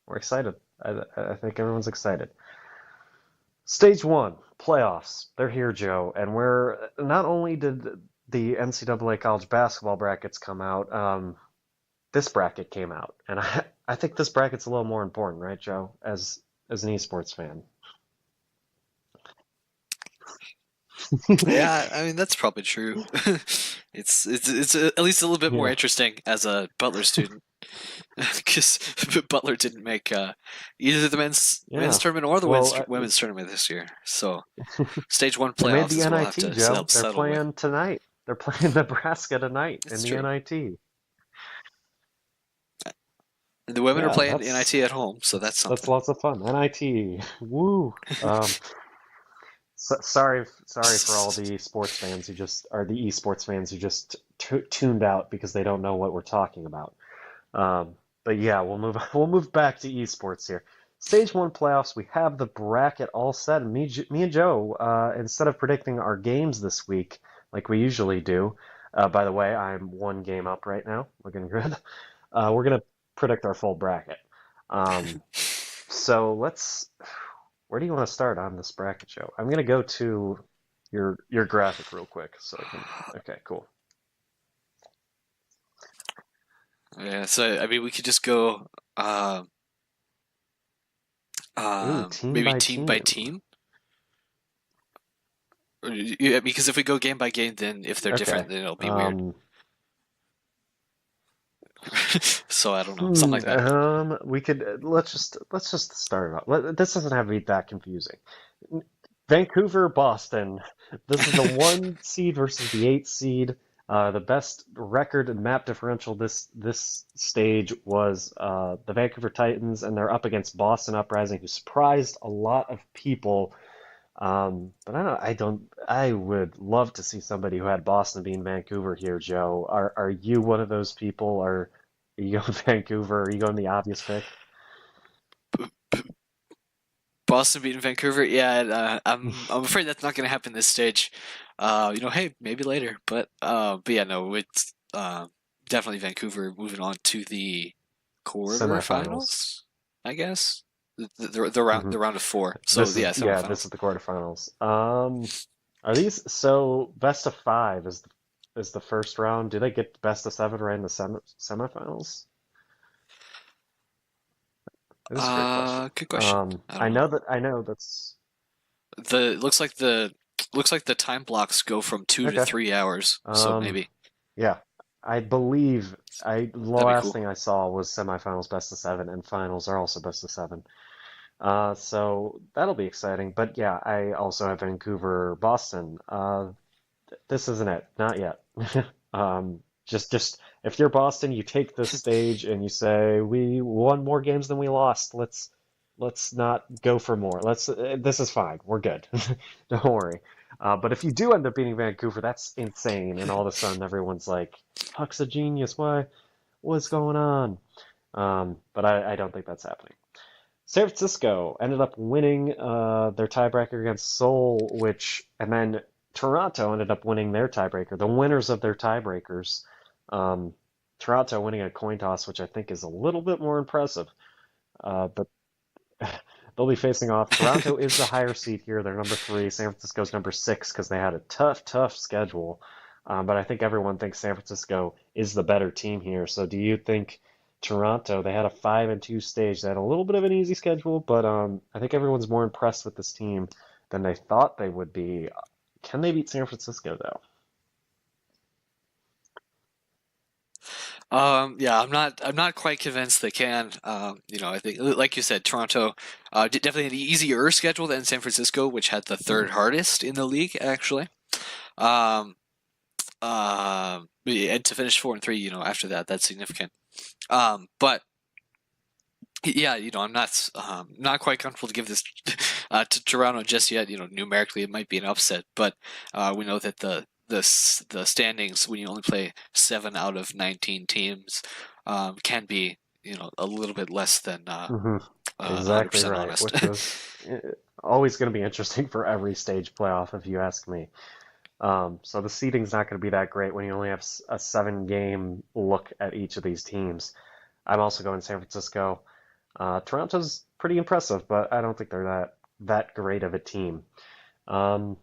Speaker 1: we're excited. I think everyone's excited. Stage one, playoffs. They're here, Joe. And we're not only did the NCAA college basketball brackets come out, this bracket came out. And I think this bracket's a little more important, right, Joe, as an esports fan.
Speaker 2: Yeah, I mean that's probably true. It's at least a little bit more
Speaker 1: Yeah.
Speaker 2: interesting as a Butler student because Butler didn't make either the men's
Speaker 1: Yeah.
Speaker 2: tournament or the
Speaker 1: Well,
Speaker 2: women's tournament this year. So stage one
Speaker 1: they made
Speaker 2: playoffs
Speaker 1: the
Speaker 2: is what we'll have
Speaker 1: NIT,
Speaker 2: to
Speaker 1: Joe. They're
Speaker 2: settle with.
Speaker 1: playing tonight. They're playing Nebraska tonight in
Speaker 2: It's
Speaker 1: the
Speaker 2: true.
Speaker 1: NIT.
Speaker 2: And the women are
Speaker 1: Yeah,
Speaker 2: playing NIT at home, so that's
Speaker 1: that's
Speaker 2: something.
Speaker 1: lots of fun. NIT. Woo. Sorry for all the sports fans who just are the esports fans who just tuned out because they don't know what we're talking about. But yeah, we'll move back to esports here. Stage one playoffs. We have the bracket all set, and me and Joe, instead of predicting our games this week like we usually do, by the way, I'm one game up right now, looking good. We're gonna predict our full bracket. Um, so where do you want to start on this bracket, Joe? I'm gonna go to your graphic real quick so I can. Okay, cool.
Speaker 2: Yeah, so I mean we could just go.
Speaker 1: Ooh, team
Speaker 2: Maybe
Speaker 1: by
Speaker 2: team by
Speaker 1: team.
Speaker 2: team. Yeah, because if we go game by game, then if they're different,
Speaker 1: Okay.
Speaker 2: then it'll be weird.
Speaker 1: Um,
Speaker 2: So I don't know, something like that.
Speaker 1: we could let's just start it off. This doesn't have to be that confusing. Vancouver, Boston. This is the one seed versus the eight seed. The best record and map differential this stage was the Vancouver Titans, and they're up against Boston Uprising, who surprised a lot of people. But I would love to see somebody who had Boston beating Vancouver here, Joe. Are you one of those people? Are you going Vancouver? Are you going the obvious pick?
Speaker 2: Boston beating Vancouver, yeah, I'm afraid that's not going to happen this stage. Hey, maybe later, but yeah, no, it's definitely Vancouver moving on to the
Speaker 1: Semifinals.
Speaker 2: quarterfinals, I guess. The
Speaker 1: Hmm.
Speaker 2: round of four. So
Speaker 1: This is
Speaker 2: yeah,
Speaker 1: yeah, this
Speaker 2: semifinals.
Speaker 1: is the quarterfinals. Are these so best of five is the first round? Do they get best of seven right in the semifinals? This is a great question.
Speaker 2: Good question. I don't know.
Speaker 1: I know that's
Speaker 2: The looks like the time blocks go from 2 to 3 hours. So
Speaker 1: okay.
Speaker 2: maybe
Speaker 1: Yeah, I believe the
Speaker 2: that'd be
Speaker 1: last
Speaker 2: cool.
Speaker 1: thing I saw was semifinals best of seven, and finals are also best of seven. So that'll be exciting. But yeah, I also have Vancouver, Boston. This isn't it, not yet. Just if you're Boston, you take this stage and you say we won more games than we lost. Let's not go for more. This is fine. We're good. Don't worry. But if you do end up beating Vancouver, that's insane. And all of a sudden, everyone's like, "Puck's a genius. What's going on?" But I don't think that's happening. San Francisco ended up winning their tiebreaker against Seoul, and then Toronto ended up winning their tiebreaker. The winners of their tiebreakers, um, Toronto winning a coin toss, which I think is a little bit more impressive. But they'll be facing off. Toronto is the higher seed here. They're number three. San Francisco's number six because they had a tough schedule. But I think everyone thinks San Francisco is the better team here. So do you think Toronto, they had a 5-2 stage. They had a little bit of an easy schedule, but I think everyone's more impressed with this team than they thought they would be. Can they beat San Francisco though?
Speaker 2: Yeah, I'm not quite convinced they can. I think, like you said, Toronto definitely had an easier schedule than San Francisco, which had the
Speaker 1: Hmm.
Speaker 2: third hardest in the league, actually. Um, and to finish 4-3, after that, that's significant. But yeah, I'm not quite comfortable to give this to Toronto just yet. Numerically it might be an upset, but we know that the standings when you only play 7 out of 19 teams can be a little bit less than
Speaker 1: Hmm. Exactly
Speaker 2: 100%
Speaker 1: right,
Speaker 2: honest.
Speaker 1: which is eh, always going to be interesting for every stage playoff, if you ask me. So the seeding's not going to be that great when you only have a 7 game look at each of these teams. I'm also going San Francisco. Toronto's pretty impressive, but I don't think they're that great of a team. Um,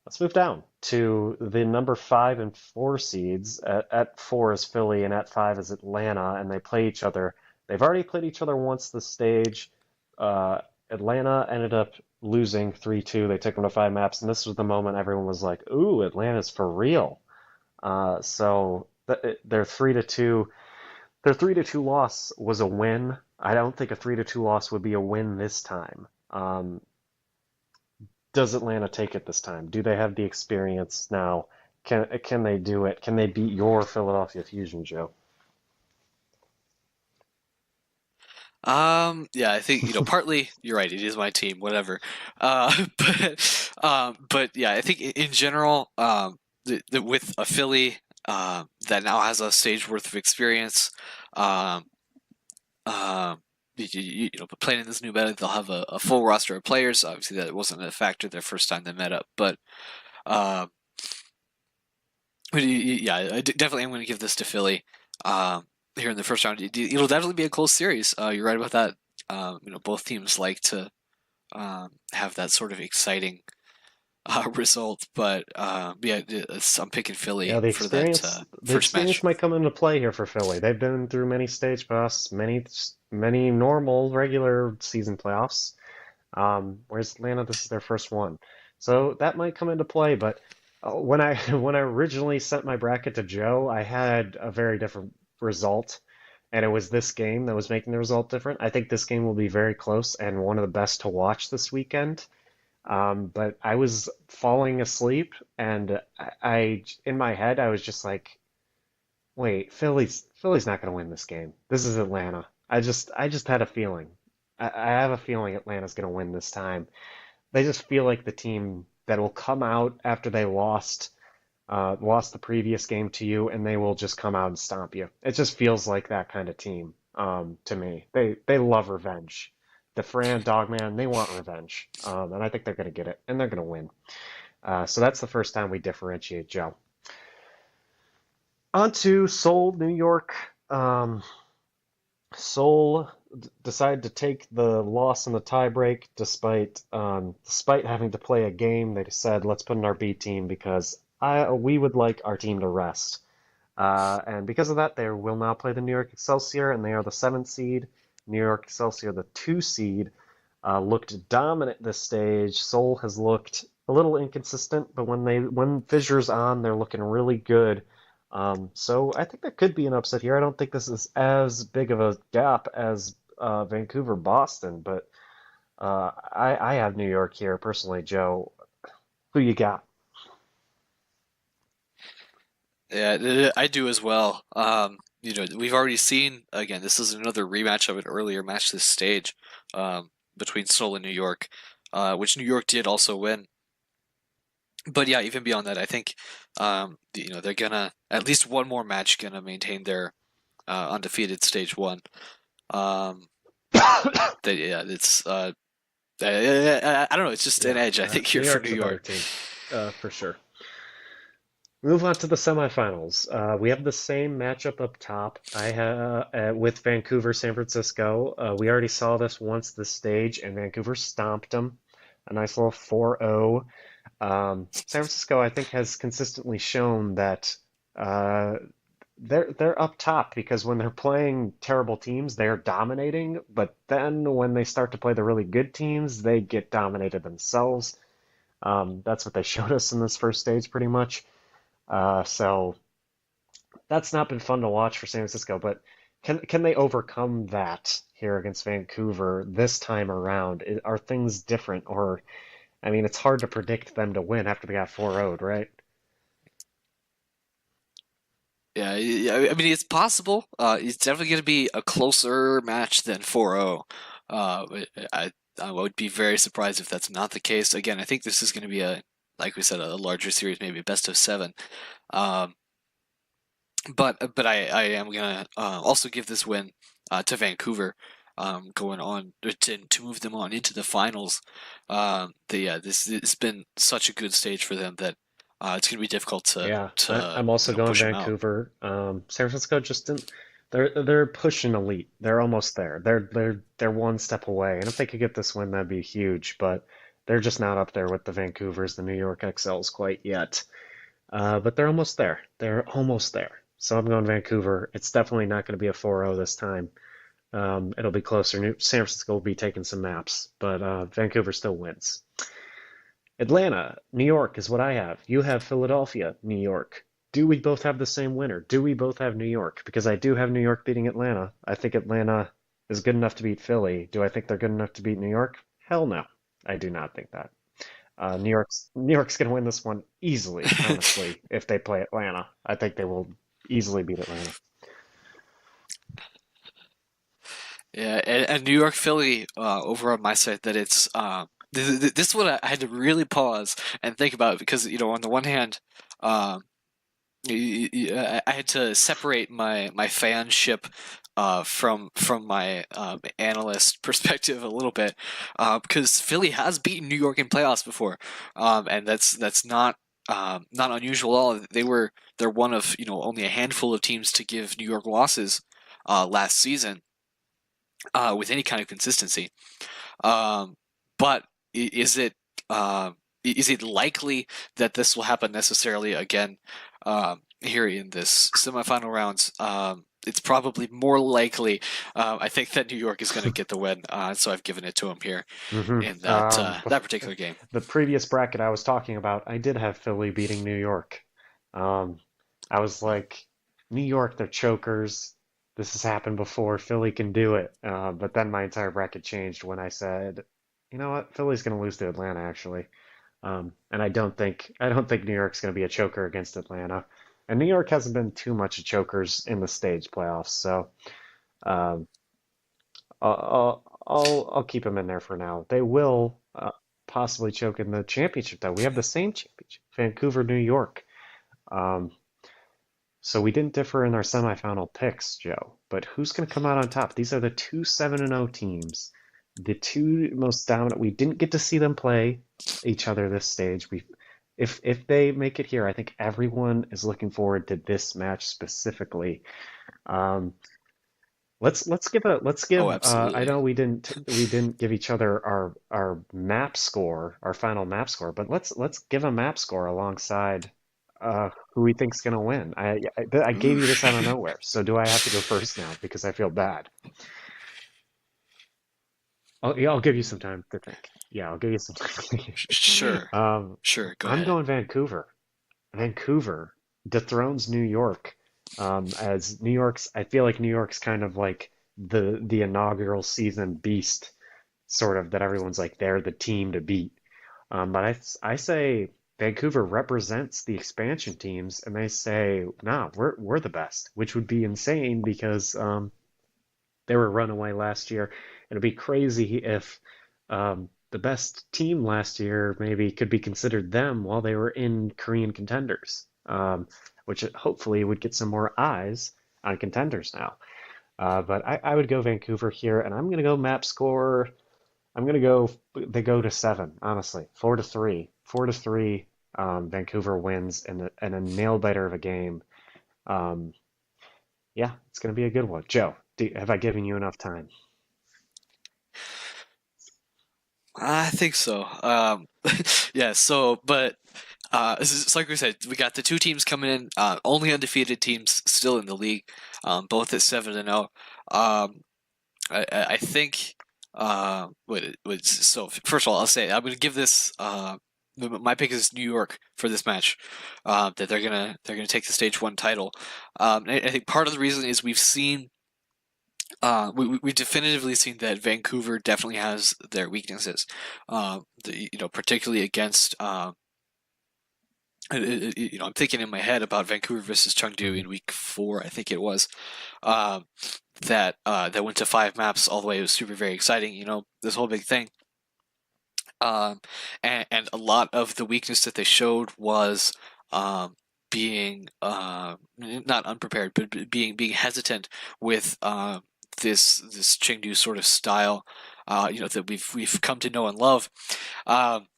Speaker 1: let's move down to the number five and four seeds. At four is Philly, and at five is Atlanta, and they play each other. They've already played each other once this stage. Uh, Atlanta ended up losing 3-2. They took them to five maps, and this was the moment everyone was like, "Ooh, Atlanta's for real." So they're 3-2. Their 3-2 loss was a win. I don't think a 3-2 loss would be a win this time. Does Atlanta take it this time? Do they have the experience now? Can they do it? Can they beat your Philadelphia Fusion, Joe?
Speaker 2: Yeah, I think partly you're right. It is my team, whatever. But yeah, I think in general, with a Philly that now has a stage worth of experience, um, but playing in this new meta, they'll have a full roster of players. Obviously, that wasn't a factor their first time they met up, um, yeah, definitely I'm going to give this to Philly here in the first round. It'll definitely be a close series. You're right about that. Both teams like to have that sort of exciting result, but yeah, I'm picking
Speaker 1: Yeah,
Speaker 2: Philly for that
Speaker 1: the
Speaker 2: first
Speaker 1: experience
Speaker 2: match.
Speaker 1: might come into play here for Philly. They've been through many stage playoffs, many normal regular season playoffs. Whereas Atlanta, this is their first one. So that might come into play, but when I when I originally sent my bracket to Joe, I had a very different result, and it was this game that was making the result different. I think this game will be very close and one of the best to watch this weekend. But I was falling asleep, and in my head, I was just like, wait, Philly's not going to win this game. This is Atlanta. I just had a feeling. I have a feeling Atlanta's going to win this time. They just feel like the team that will come out after they lost the previous game to you, and they will just come out and stomp you. It just feels like that kind of team, to me. They love revenge. The Fran Dogman, they want revenge, and I think they're going to get it, and they're going to win. So that's the first time we differentiate, Joe. On to Seoul, New York. Um, Seoul decided to take the loss in the tiebreak despite having to play a game. They said, let's put in our B team because we would like our team to rest. And because of that, they will now play the New York Excelsior, and they are the seventh seed. New York Excelsior, the two seed, looked dominant this stage. Seoul has looked a little inconsistent, but when Fissure's on, they're looking really good. So I think that could be an upset here. I don't think this is as big of a gap as Vancouver Boston, but I have New York here personally. Joe, who you got?
Speaker 2: Yeah, I do as well. We've already seen, again, this is another rematch of an earlier match this stage, between Seoul and New York, which New York did also win. But yeah, even beyond that, I think, they're gonna, at least one more match, gonna maintain their undefeated stage one. Um, yeah, it's I don't know, it's just an
Speaker 1: Yeah,
Speaker 2: edge, I think, here
Speaker 1: New
Speaker 2: for
Speaker 1: York's
Speaker 2: New
Speaker 1: a better
Speaker 2: York.
Speaker 1: team, for sure. Move on to the semifinals. We have the same matchup up top. I have with Vancouver, San Francisco. We already saw this once this stage, and Vancouver stomped them. A nice little 4-0. San Francisco, I think, has consistently shown that uh, they're up top because when they're playing terrible teams, they're dominating. But then when they start to play the really good teams, they get dominated themselves. That's what they showed us in this first stage, pretty much. So that's not been fun to watch for San Francisco, but can they overcome that here against Vancouver this time around? Are things different, or I mean, it's hard to predict them to win after they got 4-0'd, right?
Speaker 2: Yeah, I mean, it's possible. It's definitely going to be a closer match than 4-0. I would be very surprised if that's not the case. Again, I think this is going to be like we said, a larger series, maybe a best of seven. Um, but I am gonna also give this win to Vancouver, going on to move them on into the finals. This has been such a good stage for them that it's gonna be difficult to
Speaker 1: Yeah,
Speaker 2: to
Speaker 1: I'm also
Speaker 2: you know
Speaker 1: going
Speaker 2: push them out.
Speaker 1: Vancouver. San Francisco just didn't. They're pushing elite. They're almost there. They're one step away. And if they could get this win, that'd be huge. But they're just not up there with the Vancouvers, the New York XLs quite yet. But they're almost there. They're almost there. So I'm going Vancouver. It's definitely not going to be a 4-0 this time. It'll be closer. San Francisco will be taking some naps, but Vancouver still wins. Atlanta, New York is what I have. You have Philadelphia, New York. Do we both have the same winner? Do we both have New York? Because I do have New York beating Atlanta. I think Atlanta is good enough to beat Philly. Do I think they're good enough to beat New York? Hell no. I do not think that. New York's going to win this one easily, honestly, if they play Atlanta. I think they will easily beat Atlanta.
Speaker 2: Yeah, and New York Philly, over on my side, that it's this one I had to really pause and think about because on the one hand, um, I had to separate my fanship from my analyst perspective a little bit, because Philly has beaten New York in playoffs before, and that's not unusual at all. They're one of only a handful of teams to give New York losses last season, with any kind of consistency. Um, but is it likely that this will happen necessarily again, here in this semifinal rounds? it's probably more likely. I think that New York is going to get the win, so I've given it to them here
Speaker 1: hmm
Speaker 2: in that particular game.
Speaker 1: The previous bracket I was talking about, I did have Philly beating New York. Um, I was like, New York, they're chokers. This has happened before. Philly can do it. But then my entire bracket changed when I said, you know what, Philly's going to lose to Atlanta actually. And I don't think New York's going to be a choker against Atlanta. And New York hasn't been too much of chokers in the stage playoffs, so um, I'll keep them in there for now. They will possibly choke in the championship, though. We have the same championship, Vancouver, New York. Um, so we didn't differ in our semifinal picks, Joe. But who's going to come out on top? These are the two 7-0 teams, the two most dominant. We didn't get to see them play each other this stage. If they make it here, I think everyone is looking forward to this match specifically. Um, let's give
Speaker 2: Oh,
Speaker 1: I
Speaker 2: absolutely.
Speaker 1: know we didn't give each other our map score, our final map score, but let's give a map score alongside who we think's gonna win. I gave
Speaker 2: Ooh.
Speaker 1: you this out of nowhere, so do I have to go first now because I feel bad? Yeah, I'll give you some time to think. Yeah, I'll give you some time to think.
Speaker 2: Sure,
Speaker 1: Um,
Speaker 2: sure. Go
Speaker 1: I'm
Speaker 2: ahead.
Speaker 1: going Vancouver. Vancouver dethrones New York. As New York's, I feel like New York's kind of like the inaugural season beast, sort of that everyone's like they're the team to beat. But I say Vancouver represents the expansion teams, and they say, nah, we're the best, which would be insane because they were runaway last year. It'd be crazy if the best team last year maybe could be considered them while they were in Korean contenders, which hopefully would get some more eyes on contenders now. But I would go Vancouver here, and I'm going to go map score. I'm going to go, they go to seven, honestly, 4-3. 4-3, Vancouver wins in a nail biter of a game. Um, yeah, it's going to be a good one. Joe, have I given you enough time?
Speaker 2: I think so. Yeah. So, but it's like we said, we got the two teams coming in, only undefeated teams still in the league, both at 7-0. Um, I think. So first of all, I'll say I'm going to give this. My pick is New York for this match. That they're gonna take the stage one title. I think part of the reason is we've seen. We definitively seen that Vancouver definitely has their weaknesses. Particularly against. I'm thinking in my head about Vancouver versus Chengdu
Speaker 1: Mhm.
Speaker 2: in week four, I think it was. Um, that went to five maps all the way. It was super very exciting. This whole big thing. And a lot of the weakness that they showed was being not unprepared, but being hesitant with this Chengdu sort of style. That we've come to know and love. Um,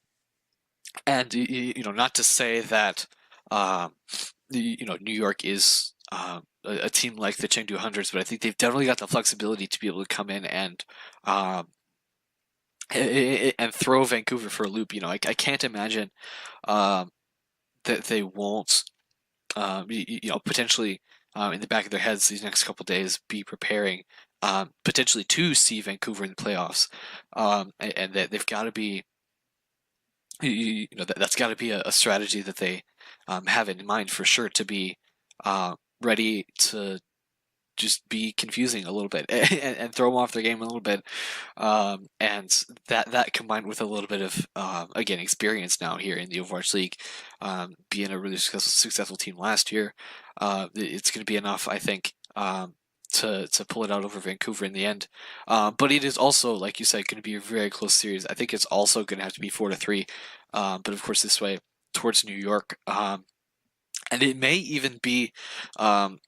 Speaker 2: and not to say that um, New York is a team like the Chengdu Hundreds, but I think they've definitely got the flexibility to be able to come in um, and throw Vancouver for a loop. I can't imagine um, that they won't, potentially in the back of their heads these next couple days be preparing potentially to see Vancouver in the playoffs, and that they've got to be, that's got to be a strategy that they have in mind for sure to be ready to just be confusing a little bit and throw them off their game a little bit. And that combined with a little bit of again experience now here in the Overwatch League, being a really successful team last year, it's going to be enough, I think. To pull it out over Vancouver in the end, but it is also, like you said, going to be a very close series. I think it's also going to have to be 4-3, but of course this way towards New York, and it may even be um,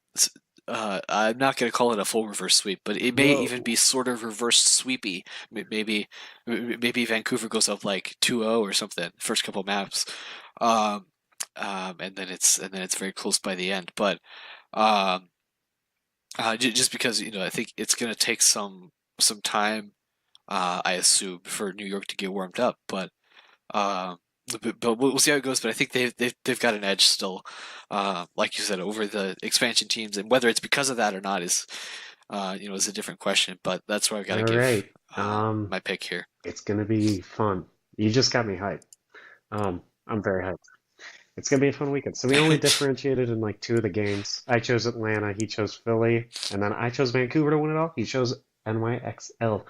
Speaker 2: I'm not going to call it a full reverse sweep, but it may even
Speaker 1: Whoa.
Speaker 2: be sort of reverse sweepy. Maybe Vancouver goes up like 2-0 or something first couple maps, um, and then it's very close by the end. But um, just because I think it's going to take some time, I assume, for New York to get warmed up. But but we'll see how it goes. But I think they've got an edge still, like you said, over the expansion teams, and whether it's because of that or not is a different question. But that's where I've got
Speaker 1: All
Speaker 2: to give
Speaker 1: right. Um,
Speaker 2: my pick here.
Speaker 1: it's gonna be fun. You just got me hyped. I'm very hyped. It's gonna be a fun weekend. So we only differentiated in like two of the games. I chose Atlanta, he chose Philly, and then I chose Vancouver to win it all. He chose NYXL.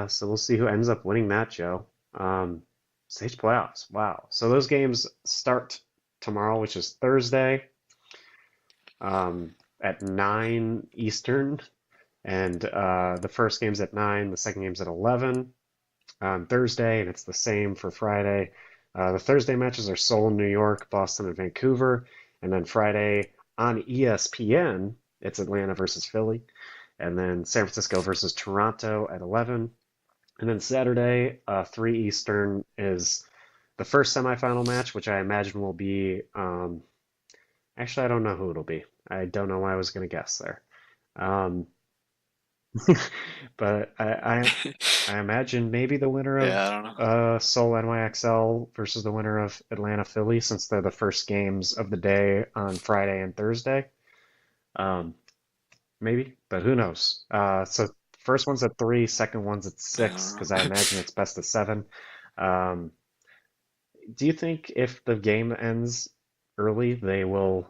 Speaker 1: So we'll see who ends up winning that, Joe. Um, Stage playoffs. Wow. So those games start tomorrow, which is Thursday, at 9 Eastern, and the first game's at 9, the second game's at 11 on Thursday, and it's the same for Friday. The Thursday matches are Seoul, New York, Boston, and Vancouver. And then Friday on ESPN, it's Atlanta versus Philly. And then San Francisco versus Toronto at 11. And then Saturday, 3 Eastern, is the first semifinal match, which I imagine will be. Actually, I don't know who it'll be. I don't know why I was going to guess there. Um, but I imagine maybe the winner of
Speaker 2: Yeah, I don't know.
Speaker 1: Seoul NYXL versus the winner of Atlanta Philly, since they're the first games of the day on Friday and Thursday. Um, maybe, but who knows? So first one's at 3, second one's at
Speaker 2: I
Speaker 1: 6,
Speaker 2: don't
Speaker 1: because I
Speaker 2: know.
Speaker 1: imagine it's best of 7. Um, do you think if the game ends early, they will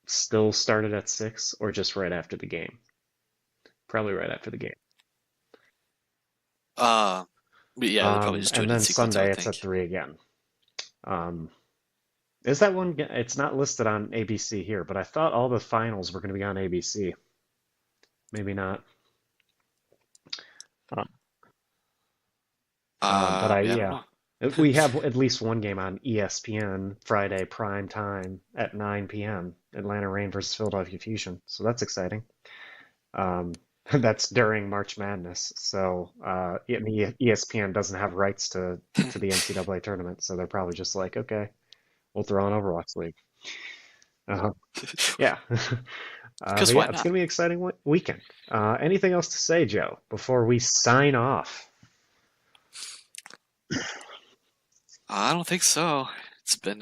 Speaker 1: still start it at 6, or just right after the game? Probably right after the game.
Speaker 2: uh, but yeah, they'll probably just do
Speaker 1: And
Speaker 2: it in
Speaker 1: then
Speaker 2: sequence, I
Speaker 1: Sunday
Speaker 2: would
Speaker 1: it's at
Speaker 2: think.
Speaker 1: 3 again. Um, is that one? It's not listed on ABC here, but I thought all the finals were going to be on ABC. Maybe not. Um, but
Speaker 2: Yeah, I don't
Speaker 1: yeah,
Speaker 2: know.
Speaker 1: we have at least one game on ESPN Friday prime time at 9 p.m. Atlanta Reign versus Philadelphia Fusion. So that's exciting. Um, that's during March Madness. So ESPN doesn't have rights to the NCAA tournament, so they're probably just like, okay, we'll throw on Overwatch League. Uh, yeah.
Speaker 2: Because
Speaker 1: But
Speaker 2: why
Speaker 1: yeah, it's
Speaker 2: not?
Speaker 1: going to be an exciting weekend. Anything else to say, Joe, before we sign off?
Speaker 2: I don't think so. It's been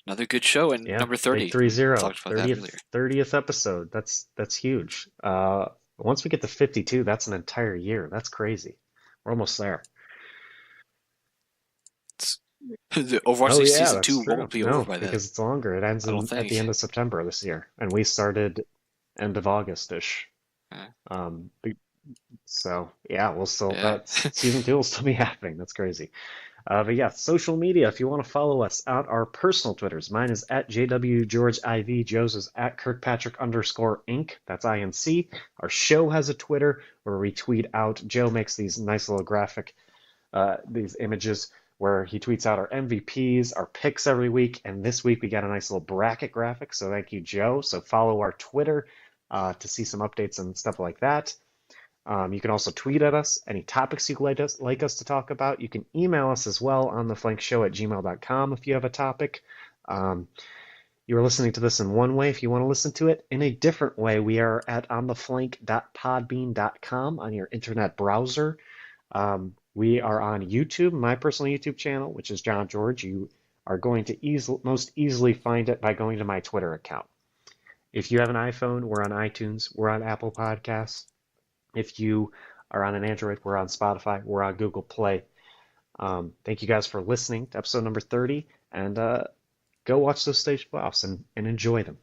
Speaker 2: another good show, and
Speaker 1: Yeah,
Speaker 2: number
Speaker 1: big
Speaker 2: 30. We
Speaker 1: 3-0,
Speaker 2: talked about that
Speaker 1: 30th
Speaker 2: earlier.
Speaker 1: 30th episode. That's huge. Once we get to 52, that's an entire year. That's crazy. We're almost there.
Speaker 2: It's, the Overwatch
Speaker 1: Oh
Speaker 2: League
Speaker 1: yeah,
Speaker 2: season
Speaker 1: that's
Speaker 2: 2
Speaker 1: true.
Speaker 2: won't be over
Speaker 1: No,
Speaker 2: by then.
Speaker 1: because it's longer. It ends
Speaker 2: I don't
Speaker 1: at the end
Speaker 2: think.
Speaker 1: of September this year, and we started end of August-ish.
Speaker 2: Uh,
Speaker 1: Um, so yeah, we'll still
Speaker 2: yeah.
Speaker 1: that season 2 will still be happening. That's crazy. But yeah, social media, if you want to follow us on our personal Twitters, mine is at JWGeorgeIV, Joe's is at Kirkpatrick_Inc. That's INC. Our show has a Twitter where we tweet out. Joe makes these nice little these images where he tweets out our MVPs, our picks every week. And this week we got a nice little bracket graphic. So thank you, Joe. So follow our Twitter to see some updates and stuff like that. You can also tweet at us any topics you'd like us to talk about. You can email us as well on theflankshow@gmail.com if you have a topic. Um, you are listening to this in one way. If you want to listen to it in a different way, we are at ontheflank.podbean.com on your internet browser. We are on YouTube, my personal YouTube channel, which is John George. You are going to most easily find it by going to my Twitter account. If you have an iPhone, we're on iTunes, we're on Apple Podcasts. If you are on an Android, we're on Spotify, we're on Google Play. Thank you guys for listening to episode number 30, and go watch those stage playoffs and enjoy them.